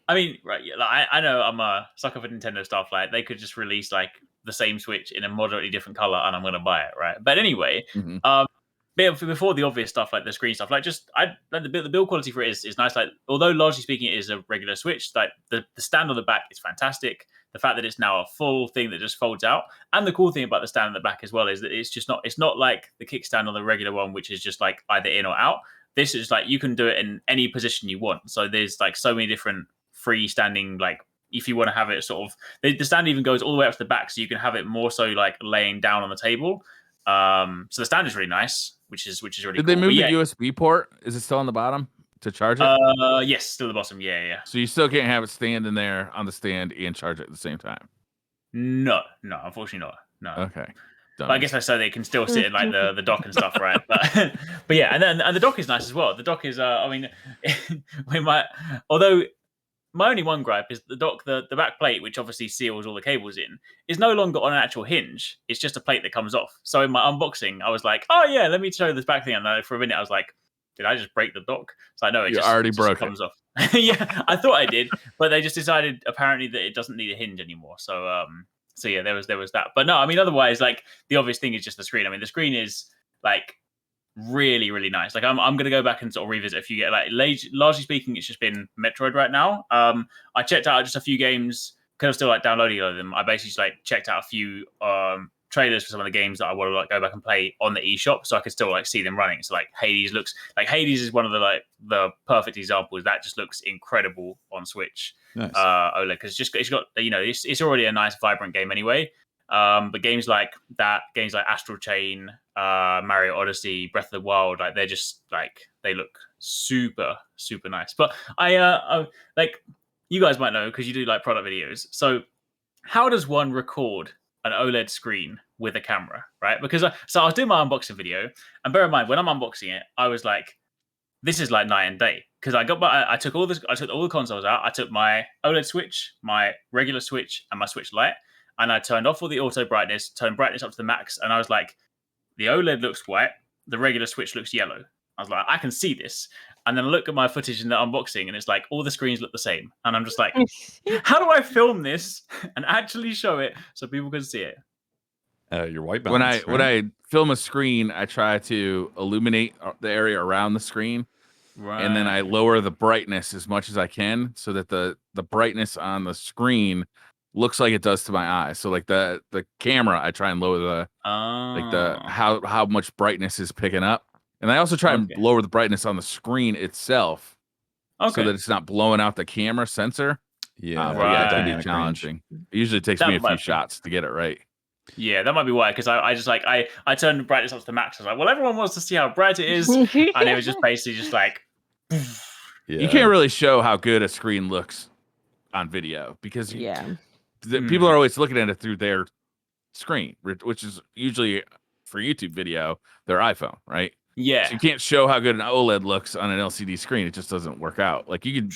S4: I mean, right? Yeah, like, I know I'm a sucker for Nintendo stuff. Like, they could just release like the same Switch in a moderately different color, and I'm gonna buy it, right? But anyway, before the obvious stuff like the screen stuff, like the build quality for it is nice. Like, although largely speaking, it is a regular Switch. Like the stand on the back is fantastic. The fact that it's now a full thing that just folds out, and the cool thing about the stand on the back as well is that it's not like the kickstand on the regular one, which is just like either in or out. This is like you can do it in any position you want. So there's like so many different freestanding, like if you want to have it sort of the stand even goes all the way up to the back, so you can have it more so like laying down on the table. So the stand is really nice, which is really
S3: Did
S4: cool.
S3: they move the USB port? Is it still on the bottom to charge it?
S4: Yes, still the bottom. Yeah.
S3: So you still can't have it stand in there on the stand and charge it at the same time.
S4: No, unfortunately not. No.
S3: Okay.
S4: But I guess I say they can still sit in like the dock and stuff, right? But yeah, and the dock is nice as well. The dock is, I mean, although my only one gripe is the dock, the back plate, which obviously seals all the cables in, is no longer on an actual hinge. It's just a plate that comes off. So in my unboxing, I was like, oh yeah, let me show this back thing. And then for a minute, I was like, did I just break the dock? So I know it just comes off. Yeah, I thought I did, but they just decided apparently that it doesn't need a hinge anymore. So yeah, there was that. But no, I mean, otherwise, like the obvious thing is just the screen. I mean, the screen is like really, really nice. Like I'm gonna go back and sort of revisit a few. Like largely speaking, it's just been Metroid right now. I checked out just a few games because I'm still like downloading all of them. I basically just like checked out a few trailers for some of the games that I want to like go back and play on the eShop, so I could still like see them running. So like Hades is one of the perfect examples that just looks incredible on Switch.
S1: Nice.
S4: OLED, because it's got it's already a nice vibrant game anyway. But games like Astral Chain, Mario Odyssey, Breath of the Wild, like they're just like they look super super nice. But I like you guys might know because you do like product videos. So how does one record an OLED screen with a camera, right? Because I was doing my unboxing video, and bear in mind when I'm unboxing it, I was like, this is like night and day because I took all the consoles out. I took my OLED Switch, my regular Switch, and my Switch Lite, and I turned off all the auto brightness, turned brightness up to the max, and I was like, the OLED looks white, the regular Switch looks yellow. I was like, I can see this. And then I look at my footage in the unboxing, and it's like all the screens look the same. And I'm just like, how do I film this and actually show it so people can see it?
S1: Your white balance.
S3: When I film a screen, I try to illuminate the area around the screen, and then I lower the brightness as much as I can so that the brightness on the screen looks like it does to my eyes. So like the camera, I try and lower the how much brightness is picking up. And I also try and lower the brightness on the screen itself, so that it's not blowing out the camera sensor.
S1: Yeah,
S3: that can be challenging. It usually takes me a few shots to get it right.
S4: Yeah, that might be why. Because I just like I turned the brightness up to the max. I was like, well, everyone wants to see how bright it is, and it was just basically just like.
S3: You can't really show how good a screen looks on video because people are always looking at it through their screen, which is usually for YouTube video their iPhone, right?
S4: Yeah.
S3: So you can't show how good an OLED looks on an LCD screen. It just doesn't work out. Like you can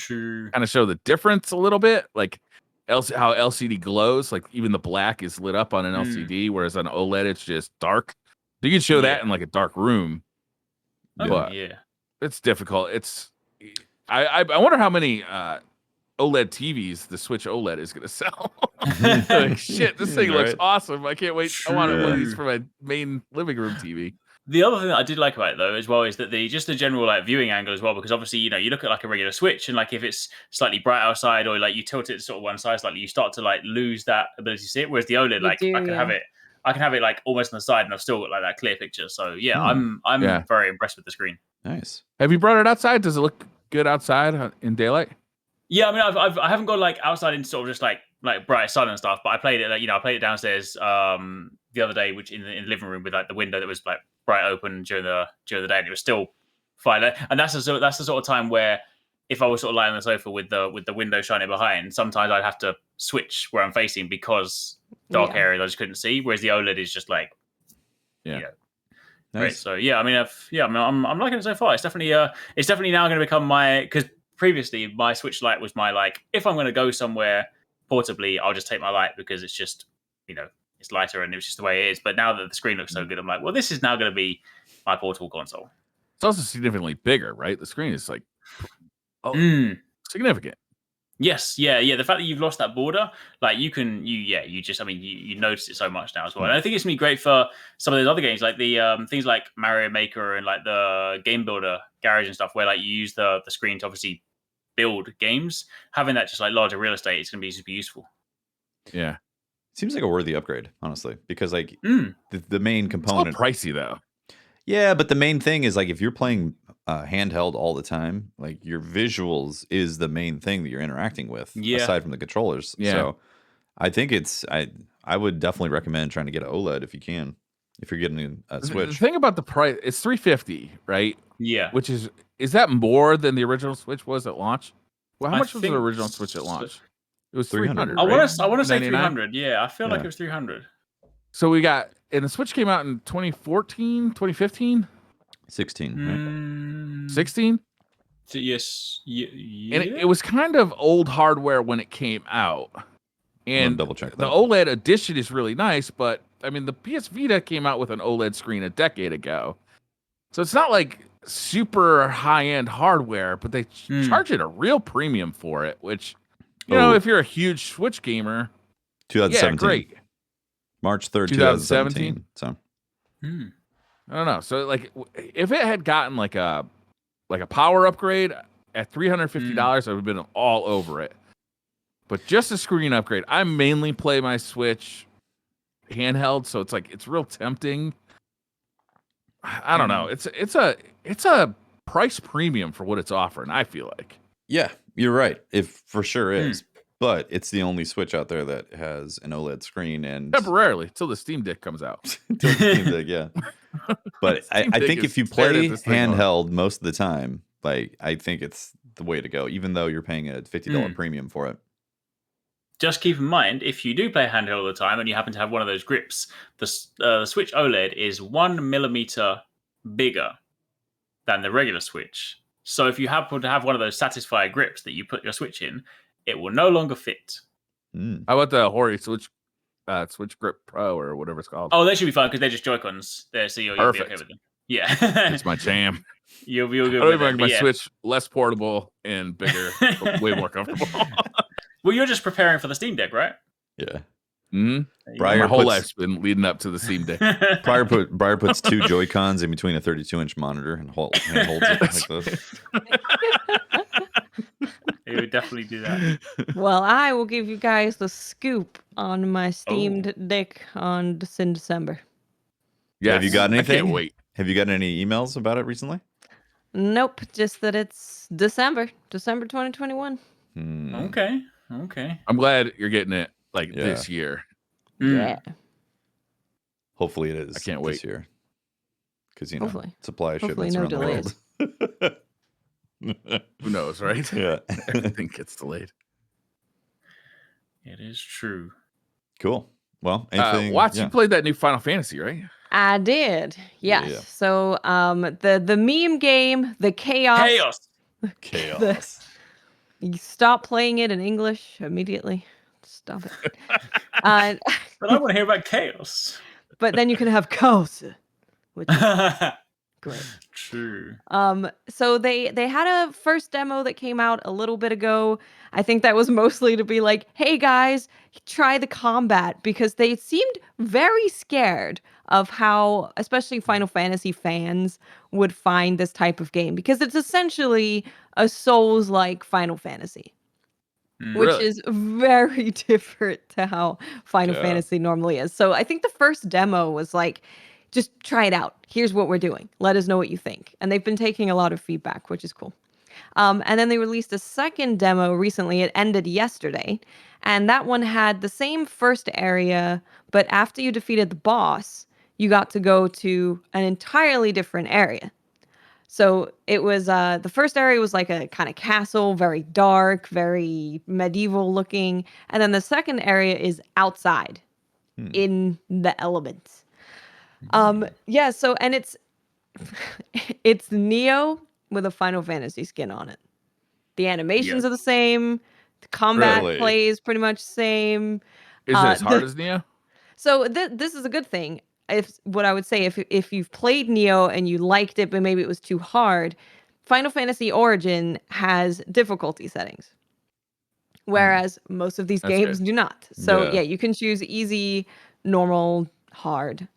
S3: kind of show the difference a little bit, like how LCD glows. Like even the black is lit up on an LCD, whereas on OLED it's just dark. So you can show that in like a dark room, but it's difficult. I wonder how many OLED TVs the Switch OLED is going to sell. Like, shit, this thing looks awesome. I can't wait. I want one of these for my main living room TV.
S4: The other thing that I did like about it though, as well, is that the general like viewing angle as well, because obviously you look at like a regular Switch, and like if it's slightly bright outside or like you tilt it to sort of one side slightly, you start to like lose that ability to see it. Whereas the OLED, I can have it like almost on the side, and I've still got like that clear picture. So yeah, I'm very impressed with the screen.
S1: Nice.
S3: Have you brought it outside? Does it look good outside in daylight?
S4: Yeah, I mean, I haven't gone like outside in sort of just like bright sun and stuff, but I played it. I played it downstairs the other day, which in the living room with like the window that was like bright open during the day, and it was still fine. And that's the sort of time where if I was sort of lying on the sofa with the window shining behind, sometimes I'd have to switch where I'm facing because dark areas I just couldn't see. Whereas the OLED is just like,
S1: nice.
S4: Great. So yeah, I mean, I'm liking it so far. It's definitely now going to become my, because previously my Switch Lite was my like, if I'm going to go somewhere portably, I'll just take my Lite because it's just, it's lighter and it's just the way it is. But now that the screen looks so good, I'm like, well, this is now going to be my portable console.
S3: It's also significantly bigger, right? The screen is like significant.
S4: Yes, yeah. The fact that you've lost that border, like you notice it so much now as well. And I think it's gonna be great for some of those other games, like the things like Mario Maker and like the Game Builder Garage and stuff, where like you use the screen to obviously build games. Having that just like larger real estate is gonna be super useful.
S3: Yeah,
S1: seems like a worthy upgrade, honestly, because like the main component,
S3: it's a little pricey though.
S1: Yeah, but the main thing is like if you're playing handheld all the time, like your visuals is the main thing that you're interacting with, aside from the controllers.
S3: Yeah.
S1: So I think I would definitely recommend trying to get an OLED if you can, if you're getting a Switch.
S3: The thing about the price, it's $350, right?
S4: Yeah.
S3: Which is that more than the original Switch was at launch? Well, how much was the original Switch at launch? It was 300.
S4: I
S3: right?
S4: want to say 300. Yeah, I feel like it was 300.
S3: So we got, and the Switch came out in 2014, 2015?
S1: 16, right?
S3: 16?
S4: So yes. Yeah.
S3: And it was kind of old hardware when it came out. And
S1: double check
S3: the OLED edition is really nice, but I mean, the PS Vita came out with an OLED screen a decade ago. So it's not like super high-end hardware, but they charge it a real premium for it, which, you know, if you're a huge Switch gamer,
S1: 2017.
S3: yeah, great.
S1: March 3rd, 2017. So
S3: I don't know. So like, if it had gotten like a power upgrade at $350, I would have been all over it. But just a screen upgrade. I mainly play my Switch handheld, so it's like it's real tempting. I don't know. It's a price premium for what it's offering, I feel like.
S1: Yeah, you're right. It for sure is. But it's the only Switch out there that has an OLED screen, and
S3: temporarily till the Steam Deck comes out.
S1: Till the Steam Deck, yeah. But I think if you play handheld most of the time, like I think it's the way to go, even though you're paying a $50 premium for it.
S4: Just keep in mind, if you do play handheld all the time and you happen to have one of those grips, the Switch OLED is 1 millimeter bigger than the regular Switch. So if you happen to have one of those Satisfyer grips that you put your Switch in, it will no longer fit.
S3: How about the Hori Switch Grip Pro or whatever it's called?
S4: Oh, they should be fine because they're just Joy-Cons. So you'll be okay with them. Yeah.
S3: It's my jam.
S4: You'll be good
S3: I
S4: with
S3: make my Switch less portable and bigger, but way more comfortable.
S4: Well, you're just preparing for the Steam Deck, right?
S1: Yeah.
S3: My whole life's been leading up to the Steam Deck.
S1: Briar puts 2 Joy-Cons in between a 32-inch monitor and holds it like this.
S4: He would definitely do that.
S2: Well, I will give you guys the scoop on my Steam Deck in December.
S3: Yeah.
S1: Have you got anything?
S3: I can't wait.
S1: Have you gotten any emails about it recently?
S2: Nope, just that it's December 2021.
S4: Okay.
S3: I'm glad you're getting it this year.
S2: Yeah.
S1: Hopefully it is.
S3: I can't
S1: this
S3: wait.
S1: year. Because
S2: Hopefully.
S1: supply
S2: Hopefully
S1: shipments
S2: no
S1: around the world.
S3: Who knows, right?
S1: Yeah.
S3: Everything gets delayed.
S4: It is true.
S1: Cool. Well, anything?
S3: Watts, you played that new Final Fantasy, right?
S2: I did. Yes. Yeah. So the meme game, the chaos. You stop playing it in English immediately. Stop it.
S4: But I want to hear about chaos.
S2: But then you can have chaos, which is great.
S4: True.
S2: So they had a first demo that came out a little bit ago. I think that was mostly to be like, hey guys, try the combat, because they seemed very scared of how, especially Final Fantasy fans, would find this type of game, because it's essentially a Souls-like Final Fantasy. Which is very different to how Final Fantasy normally is. So I think the first demo was like, just try it out. Here's what we're doing. Let us know what you think. And they've been taking a lot of feedback, which is cool. And then they released a second demo recently. It ended yesterday. And that one had the same first area, but after you defeated the boss, you got to go to an entirely different area. So it was, the first area was like a kind of castle, very dark, very medieval looking. And then the second area is outside in the elements. So, and it's Neo with a Final Fantasy skin on it. The animations are the same. The combat
S1: Really?
S2: plays pretty much same.
S3: Is it as hard as Neo?
S2: So this is a good thing. What I would say, if you've played Neo and you liked it, but maybe it was too hard, Final Fantasy Origin has difficulty settings, whereas most of these
S3: That's
S2: games
S3: good.
S2: do not. So
S1: Yeah.
S2: you can choose easy, normal, hard.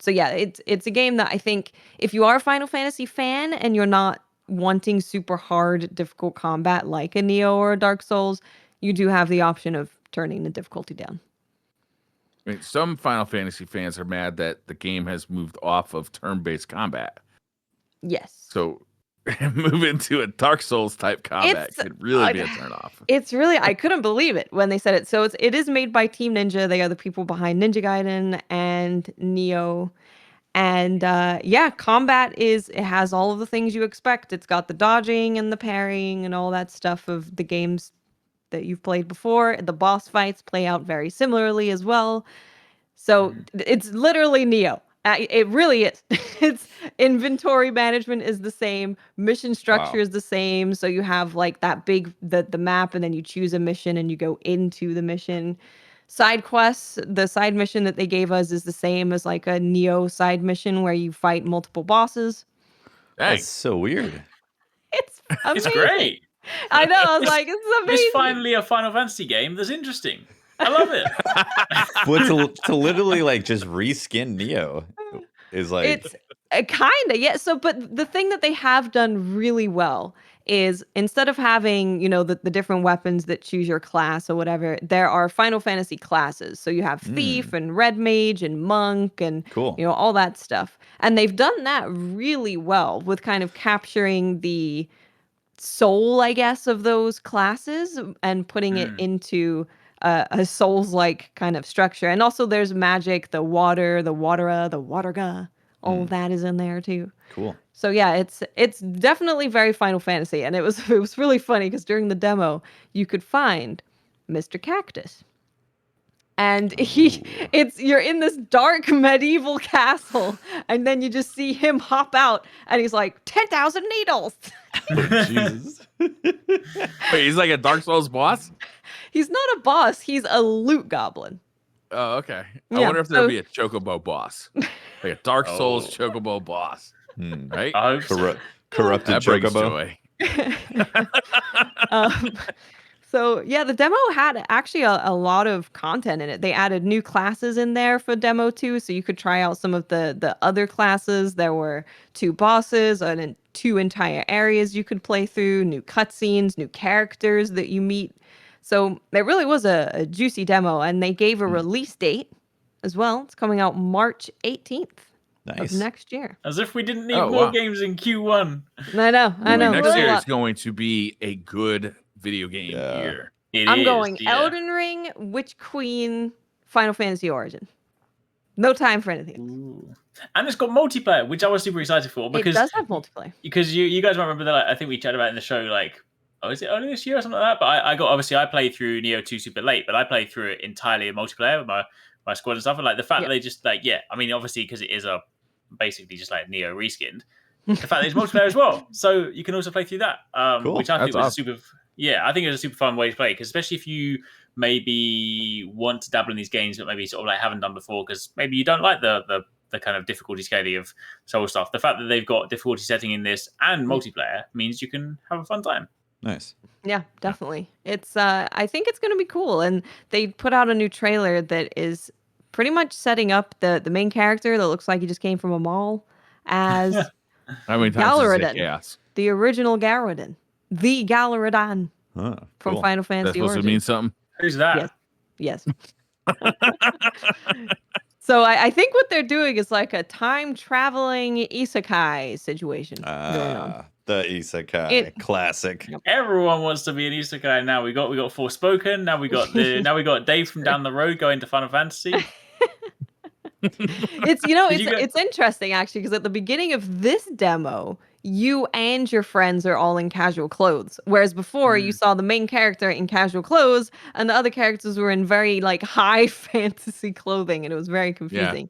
S2: So yeah, it's a game that I think if you are a Final Fantasy fan and you're not wanting super hard, difficult combat like a Neo or a Dark Souls, you do have the option of turning the difficulty down.
S3: I mean, some Final Fantasy fans are mad that the game has moved off of turn-based combat.
S2: Yes.
S3: So move into a Dark Souls type combat could really be a turnoff.
S2: It's really, I couldn't believe it when they said it. So it is made by Team Ninja. They are the people behind Ninja Gaiden and Neo. And combat it has all of the things you expect. It's got the dodging and the parrying and all that stuff of the games that you've played before. The boss fights play out very similarly as well. So it's literally Neo. It really is. It's inventory management is the same. Mission structure is the same. So you have like that the map, and then you choose a mission and you go into the mission. Side quests, the side mission that they gave us is the same as like a Neo side mission where you fight multiple bosses.
S1: That's so weird.
S2: It's amazing.
S4: It's great.
S2: I know. I was like, it's amazing.
S4: It's finally a Final Fantasy game that's interesting. I love it.
S1: But to literally like just reskin Neo is like
S2: It's kind of, yeah. So, but the thing that they have done really well is instead of having, the different weapons that choose your class or whatever, there are Final Fantasy classes. So you have Thief and Red Mage and Monk and
S1: cool.
S2: All that stuff. And they've done that really well with kind of capturing the soul, I guess, of those classes and putting it into a Souls-like kind of structure. And also there's magic, the water, the watera, the waterga, all of that is in there too.
S1: Cool.
S2: So yeah, it's definitely very Final Fantasy, and it was really funny because during the demo you could find Mr. Cactus. And you're in this dark medieval castle, and then you just see him hop out, and he's like 10,000 needles.
S1: Jesus.
S3: Wait, he's like a Dark Souls boss?
S2: He's not a boss. He's a loot goblin.
S3: Oh, okay. I
S2: Yeah,
S3: wonder if there'll be a Chocobo boss, like a Dark Souls Chocobo boss, right?
S4: I hope so.
S1: Corrupted
S3: That brings
S1: Chocobo.
S3: joy.
S2: So yeah, the demo had actually a lot of content in it. They added new classes in there for demo 2, so you could try out some of the other classes. There were 2 bosses and 2 entire areas you could play through, new cutscenes, new characters that you meet. So it really was a juicy demo, and they gave a release date as well. It's coming out March 18th of next year.
S4: As if we didn't need more games in Q1.
S2: I know.
S3: Next year is going to be a good video game year.
S2: I'm going Elden Ring, Witch Queen, Final Fantasy Origin. No time for anything else.
S4: Ooh. And it's got multiplayer, which I was super excited for. Because
S2: it does have multiplayer.
S4: Because you guys might remember that, I think we chatted about it in the show, is it early this year or something like that? But I played through Neo 2 super late, but I played through it entirely in multiplayer with my squad and stuff. And the fact that they just I mean, obviously because it is basically just like Neo reskinned. The fact that it's multiplayer as well, so you can also play through that,
S1: cool.
S4: which I think was
S3: awesome.
S4: super. Yeah, I think it was a super fun way to play, because especially if you maybe want to dabble in these games but maybe sort of haven't done before, because maybe you don't like the kind of difficulty scaling of Soul stuff. The fact that they've got difficulty setting in this and multiplayer means you can have a fun time.
S1: Nice.
S2: Yeah, definitely. It's I think it's going to be cool, and they put out a new trailer that is pretty much setting up the main character that looks like he just came from a mall as Galaridan, the original Galaridan, the Galaridan from Final Fantasy.
S3: That's supposed to mean something.
S4: Who's that?
S2: Yes. So I think what they're doing is like a time traveling isekai situation going on.
S1: The isekai classic.
S4: Everyone wants to be an isekai now. We got Forspoken. Now we got Dave from down the road going to Final Fantasy.
S2: It's interesting actually, because at the beginning of this demo, you and your friends are all in casual clothes, whereas before you saw the main character in casual clothes and the other characters were in very high fantasy clothing, and it was very confusing.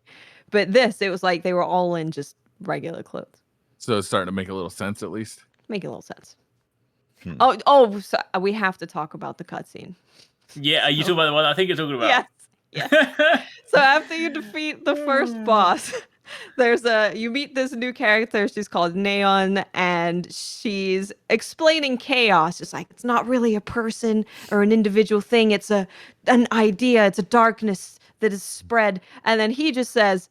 S2: But it was like they were all in just regular clothes.
S3: So it's starting to make a little sense, at least.
S2: Make a little sense. So we have to talk about the cutscene.
S4: Yeah, are you talking about the one I think you're talking about?
S2: Yes. So after you defeat the first boss, you meet this new character. She's called Neon, and she's explaining chaos. It's like, it's not really a person or an individual thing. It's an idea. It's a darkness that is spread. And then he just says,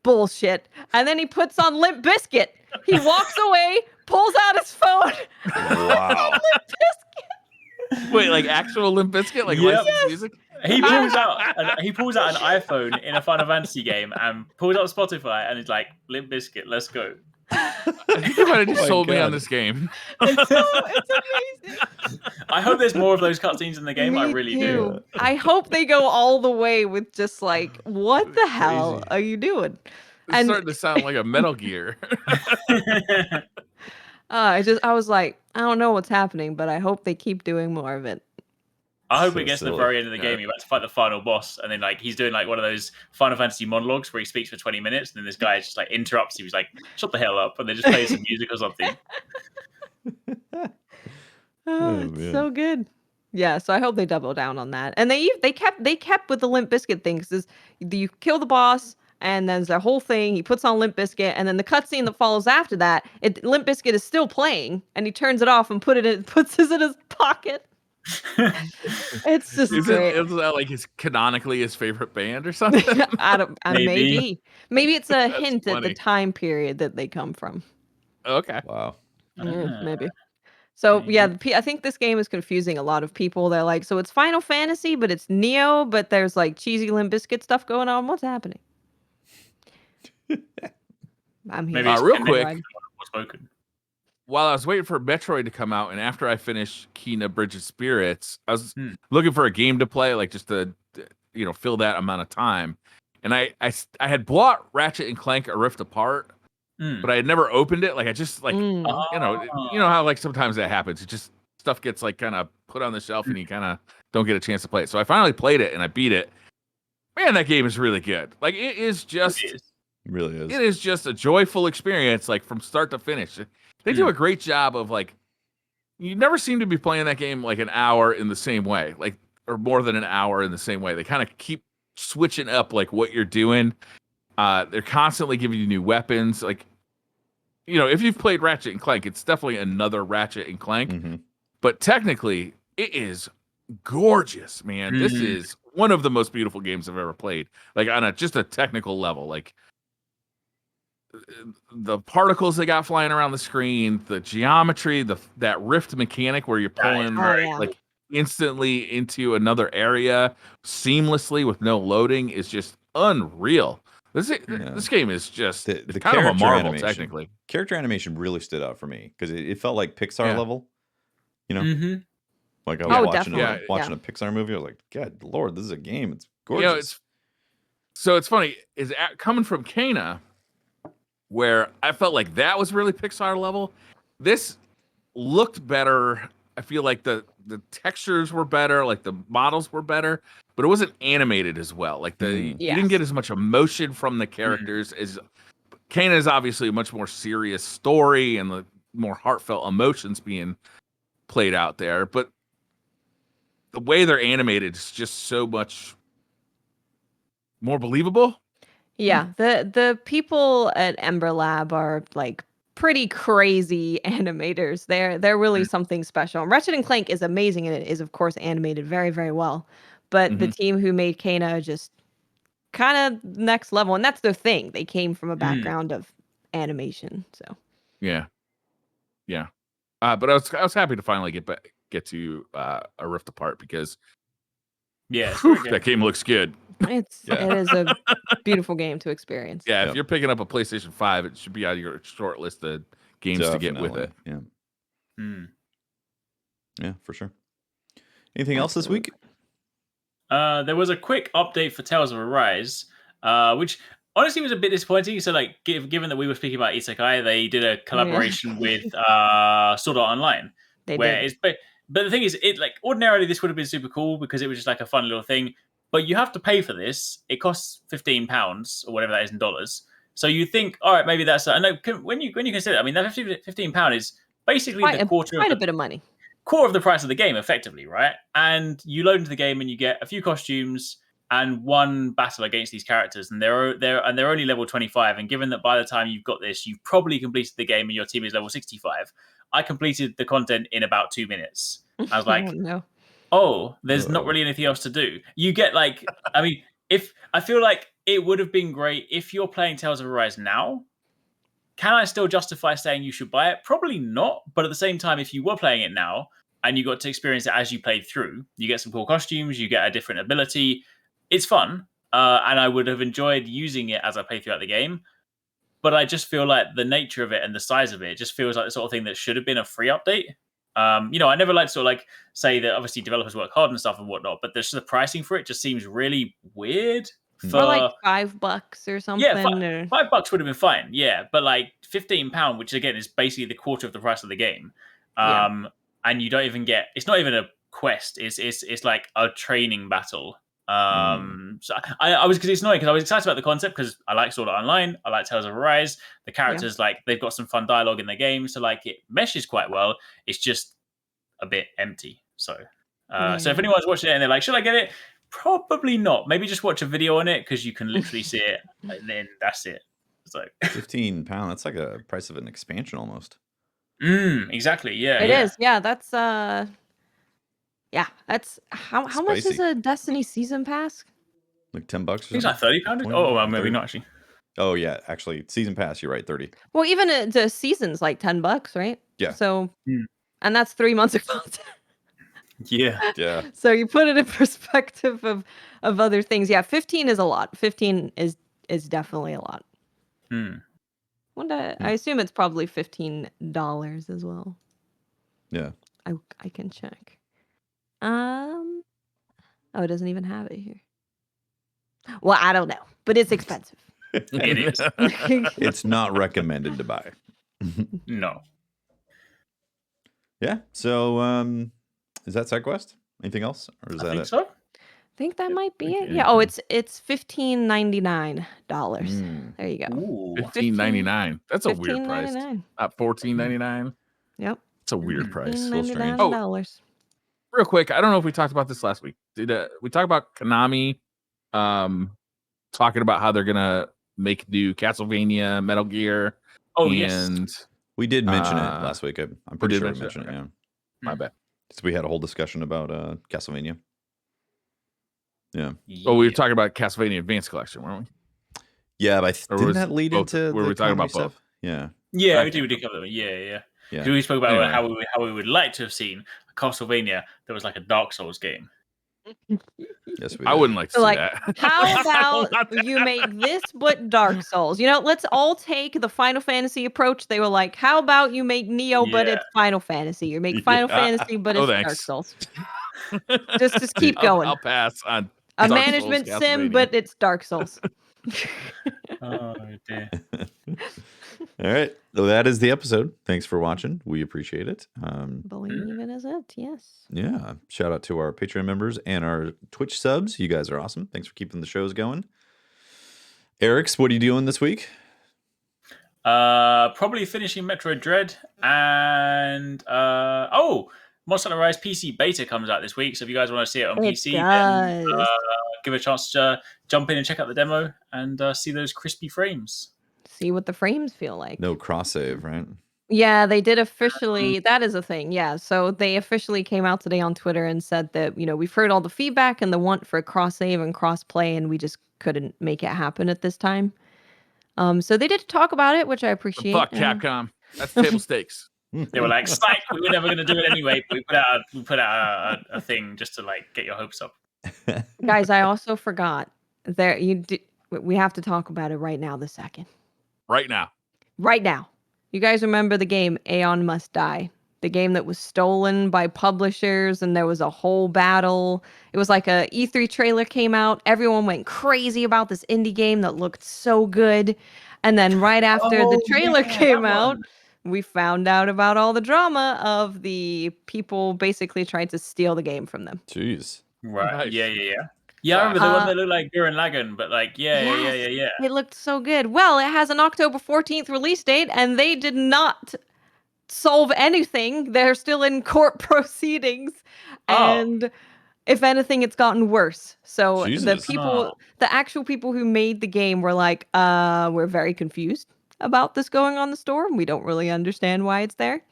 S2: bullshit. And then he puts on Limp Bizkit. He walks away, pulls out his phone.
S1: Wow.
S2: Limp Bizkit.
S3: Wait, like actual Limp Bizkit, like licensed music?
S4: He pulls out an iPhone in a Final Fantasy game and pulls up Spotify and he's like, Limp Bizkit, let's go.
S3: I think you might have just sold me on this game.
S2: It's amazing.
S4: I hope there's more of those cutscenes in the game. I really do.
S2: I hope they go all the way with just like, what the hell are you doing?
S3: It's starting to sound like a Metal Gear.
S2: I was like, I don't know what's happening, but I hope they keep doing more of it.
S4: I hope it gets to the very end of the game. You're about to fight the final boss, and then like he's doing like one of those Final Fantasy monologues where he speaks for 20 minutes, and then this guy just like interrupts. He was like, "Shut the hell up!" and they just play some music or something.
S2: It's so good. Yeah, so I hope they double down on that. And they kept with the Limp Bizkit thing, because you kill the boss, and then the whole thing. He puts on Limp Bizkit, and then the cutscene that follows after that, Limp Bizkit is still playing, and he turns it off and puts it in his pocket. It's just great.
S3: Is that like canonically his favorite band or something?
S2: Maybe it's a hint at the time period that they come from.
S3: Okay.
S1: Wow.
S2: Maybe. So yeah, I think this game is confusing a lot of people. They're like, so it's Final Fantasy, but it's Neo, but there's like cheesy Limp Bizkit stuff going on. What's happening? I'm here.
S4: Maybe
S3: real quick.
S4: Spoken.
S3: While I was waiting for Metroid to come out, and after I finished Kena Bridge of Spirits, I was looking for a game to play, like just to fill that amount of time. And I had bought Ratchet and Clank: A Rift Apart, but I had never opened it. Like I just like you know how like sometimes that happens. It just stuff gets like kind of put on the shelf, and you kind of don't get a chance to play it. So I finally played it and I beat it. Man, that game is really good. Like it is just.
S1: It really is.
S3: It is just a joyful experience, like from start to finish. They do a great job of like, you never seem to be playing that game like an hour in the same way, like, or more than an hour in the same way. They kind of keep switching up like what you're doing. They're constantly giving you new weapons. Like, if you've played Ratchet and Clank, it's definitely another Ratchet and Clank. Mm-hmm. But technically, it is gorgeous, man. This is one of the most beautiful games I've ever played. Like on just a technical level, like. The particles they got flying around the screen, the geometry, that rift mechanic where you're pulling like instantly into another area seamlessly with no loading is just unreal. This game is just the kind of a marvel, technically.
S1: Character animation really stood out for me because it felt like Pixar level. Like I was watching a Pixar movie. I was like, God Lord, this is a game. It's gorgeous.
S3: It's funny. Is coming from Kena, where I felt like that was really Pixar level. This looked better. I feel like the textures were better, like the models were better, but it wasn't animated as well. Like you didn't get as much emotion from the characters as Kena is obviously a much more serious story and the more heartfelt emotions being played out there. But the way they're animated is just so much more believable.
S2: Yeah, the people at Ember Lab are like pretty crazy animators. They're really something special. And Ratchet and Clank is amazing, and it is of course animated very, very well. But the team who made Kena just kind of next level, and that's their thing. They came from a background of animation, so
S3: yeah. But I was happy to finally get to A Rift Apart because that game looks good.
S2: It is a beautiful game to experience.
S3: Yeah, if you're picking up a PlayStation 5, it should be on your short list of games to get with it.
S1: Yeah, for sure. Anything else this week?
S4: There was a quick update for Tales of Arise, which honestly was a bit disappointing. So, like, given that we were speaking about Isekai, they did a collaboration with Sword Art Online. But the thing is, ordinarily this would have been super cool because it was just like a fun little thing. But you have to pay for this. It costs £15 or whatever that is in dollars. So you think, all right, maybe that's. I know when you consider it, I mean, that £15 is basically
S2: quite a bit of money.
S4: quarter of the price of the game, effectively, right? And you load into the game and you get a few costumes and one battle against these characters, and they're only level 25. And given that by the time you've got this, you've probably completed the game and your team is level 65. I completed the content in about 2 minutes. I was like, there's not really anything else to do. You get like, I mean, if I feel like it would have been great if you're playing Tales of Arise now. Can I still justify saying you should buy it? Probably not. But at the same time, if you were playing it now and you got to experience it as you played through, you get some cool costumes, you get a different ability. It's fun. And I would have enjoyed using it as I play throughout the game. But I just feel like the nature of it and the size of it just feels like the sort of thing that should have been a free update. I never like to sort of like say that obviously developers work hard and stuff and whatnot, but the pricing for it just seems really weird.
S2: For like $5 or something.
S4: Yeah, $5 would have been fine. Yeah, but like £15, which again is basically the quarter of the price of the game. And you don't even get. It's not even a quest. It's like a training battle. So I was, because it's annoying because I was excited about the concept because I like Sword Art Online, I like Tales of Arise. The characters like they've got some fun dialogue in the game, so like it meshes quite well. It's just a bit empty. So if anyone's watching it and they're like, should I get it? Probably not. Maybe just watch a video on it because you can literally see it, and then that's it. It's like
S1: £15. That's like a price of an expansion almost.
S4: Exactly. Yeah,
S2: it is. Yeah, that's that's how much is a Destiny season pass?
S1: Like $10 or something?
S4: It's like £30. Oh, well, maybe not actually.
S1: Oh yeah, actually, season pass. You're right, 30.
S2: Well, even the season's like $10, right?
S1: Yeah.
S2: So, and that's 3 months of content.
S4: Yeah.
S2: So you put it in perspective of other things. Yeah, 15 is a lot. 15 is definitely a lot. I assume it's probably $15 as well.
S1: Yeah.
S2: I can check. It doesn't even have it here. Well, I don't know, but it's expensive.
S4: It is.
S1: It's not recommended to buy.
S4: No.
S1: Yeah. So, is that SideQuest? Anything else, or is that it?
S4: So.
S2: I think that might be it. Yeah. Oh, it's $15.99. There you go.
S3: $15.99. That's a weird price. Not $14.99.
S2: Yep.
S3: It's a weird price.
S1: So strange.
S2: $99.
S3: Real quick, I don't know if we talked about this last week. Did we talk about Konami talking about how they're gonna make new Castlevania, Metal Gear?
S4: Yes.
S1: We did mention it last week. I'm pretty sure we mentioned it. Yeah.
S3: My bad.
S1: So we had a whole discussion about Castlevania. Yeah.
S3: Oh, we were talking about Castlevania Advanced Collection, weren't we?
S1: Yeah, but didn't that lead into
S3: were we talking about
S1: stuff?
S3: both?
S1: Yeah.
S4: Yeah, we did cover them. Yeah. We spoke about how we would like to have seen a Castlevania that was like a Dark Souls game.
S1: Yes, we did.
S3: I wouldn't like to see that.
S2: How about you make this but Dark Souls? Let's all take the Final Fantasy approach. They were like, how about you make Neo but it's Final Fantasy? You make Final Fantasy but it's Dark Souls. just keep going.
S3: I'll pass on
S2: a Dark management Souls, sim, but it's Dark Souls.
S4: Oh dear.
S1: All right. So that is the episode. Thanks for watching. We appreciate it.
S2: Believe it is it. Yes.
S1: Yeah. Shout out to our Patreon members and our Twitch subs. You guys are awesome. Thanks for keeping the shows going. Eric's, what are you doing this week?
S4: Probably finishing Metroid Dread and Monster Hunter Rise PC beta comes out this week. So if you guys want to see it on PC, then give it a chance to jump in and check out the demo and see those crispy frames.
S2: See what the frames feel like.
S1: No cross save, right?
S2: Yeah, they did officially. That is a thing. Yeah. So they officially came out today on Twitter and said that, we've heard all the feedback and the want for cross save and cross play, and we just couldn't make it happen at this time. So they did talk about it, which I appreciate.
S3: Fuck Capcom. That's table stakes.
S4: They were like, "Psych, we were never going to do it anyway." But we put out a thing just to like get your hopes up.
S2: Guys, I also forgot we have to talk about it right now.
S3: Right now.
S2: You guys remember the game Aeon Must Die? The game that was stolen by publishers, and there was a whole battle. It was like a E3 trailer came out. Everyone went crazy about this indie game that looked so good. And then right after the trailer came out, we found out about all the drama of the people basically trying to steal the game from them.
S1: Jeez.
S4: Right. Nice. Yeah. Yeah, I remember the one that looked like Gurren Lagann, but like, yeah.
S2: It looked so good. Well, it has an October 14th release date, and they did not solve anything. They're still in court proceedings, and if anything, it's gotten worse. So
S1: Jesus.
S2: the actual people who made the game were like, we're very confused about this going on the store, and we don't really understand why it's there.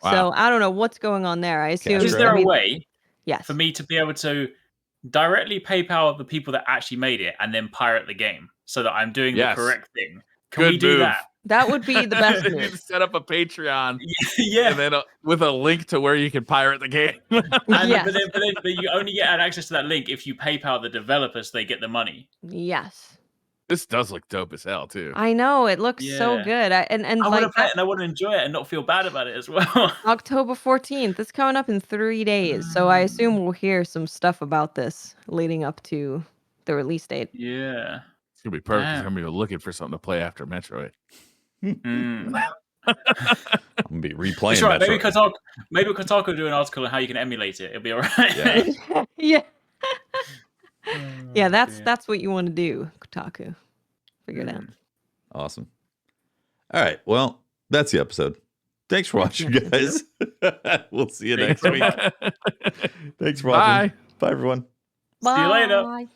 S3: Wow.
S2: So I don't know what's going on there. I assume.
S4: Is there a way
S2: Yes.
S4: for me to be able to directly PayPal the people that actually made it and then pirate the game so that I'm doing the correct thing? Can we do that?
S2: That would be the best
S3: You
S2: move.
S3: need to set up a Patreon,
S4: Yeah.
S3: and then with a link to where you can pirate the game.
S2: Yes.
S4: But you only get access to that link if you PayPal the developers, so they get the money.
S2: Yes.
S3: This does look dope as hell too.
S2: I know, it looks so
S4: Yeah.
S2: good. I
S4: want to play it and I want to enjoy it and not feel bad about it as well.
S2: October 14th. It's coming up in 3 days. So I assume we'll hear some stuff about this leading up to the release date.
S4: Yeah.
S3: It's gonna be perfect. I'm gonna be looking for something to play after Metroid.
S1: I'm gonna be replaying.
S4: That's right.
S1: Metroid.
S4: Maybe Kotaku will do an article on how you can emulate it. It'll be all right.
S2: Yeah. Yeah, that's what you want to do, Kotaku. Figure it out.
S1: Awesome. All right. Well, that's the episode. Thanks for watching, guys. We'll see you next week. Thanks for watching.
S3: Bye.
S1: Bye, everyone.
S4: See you later.
S2: Bye.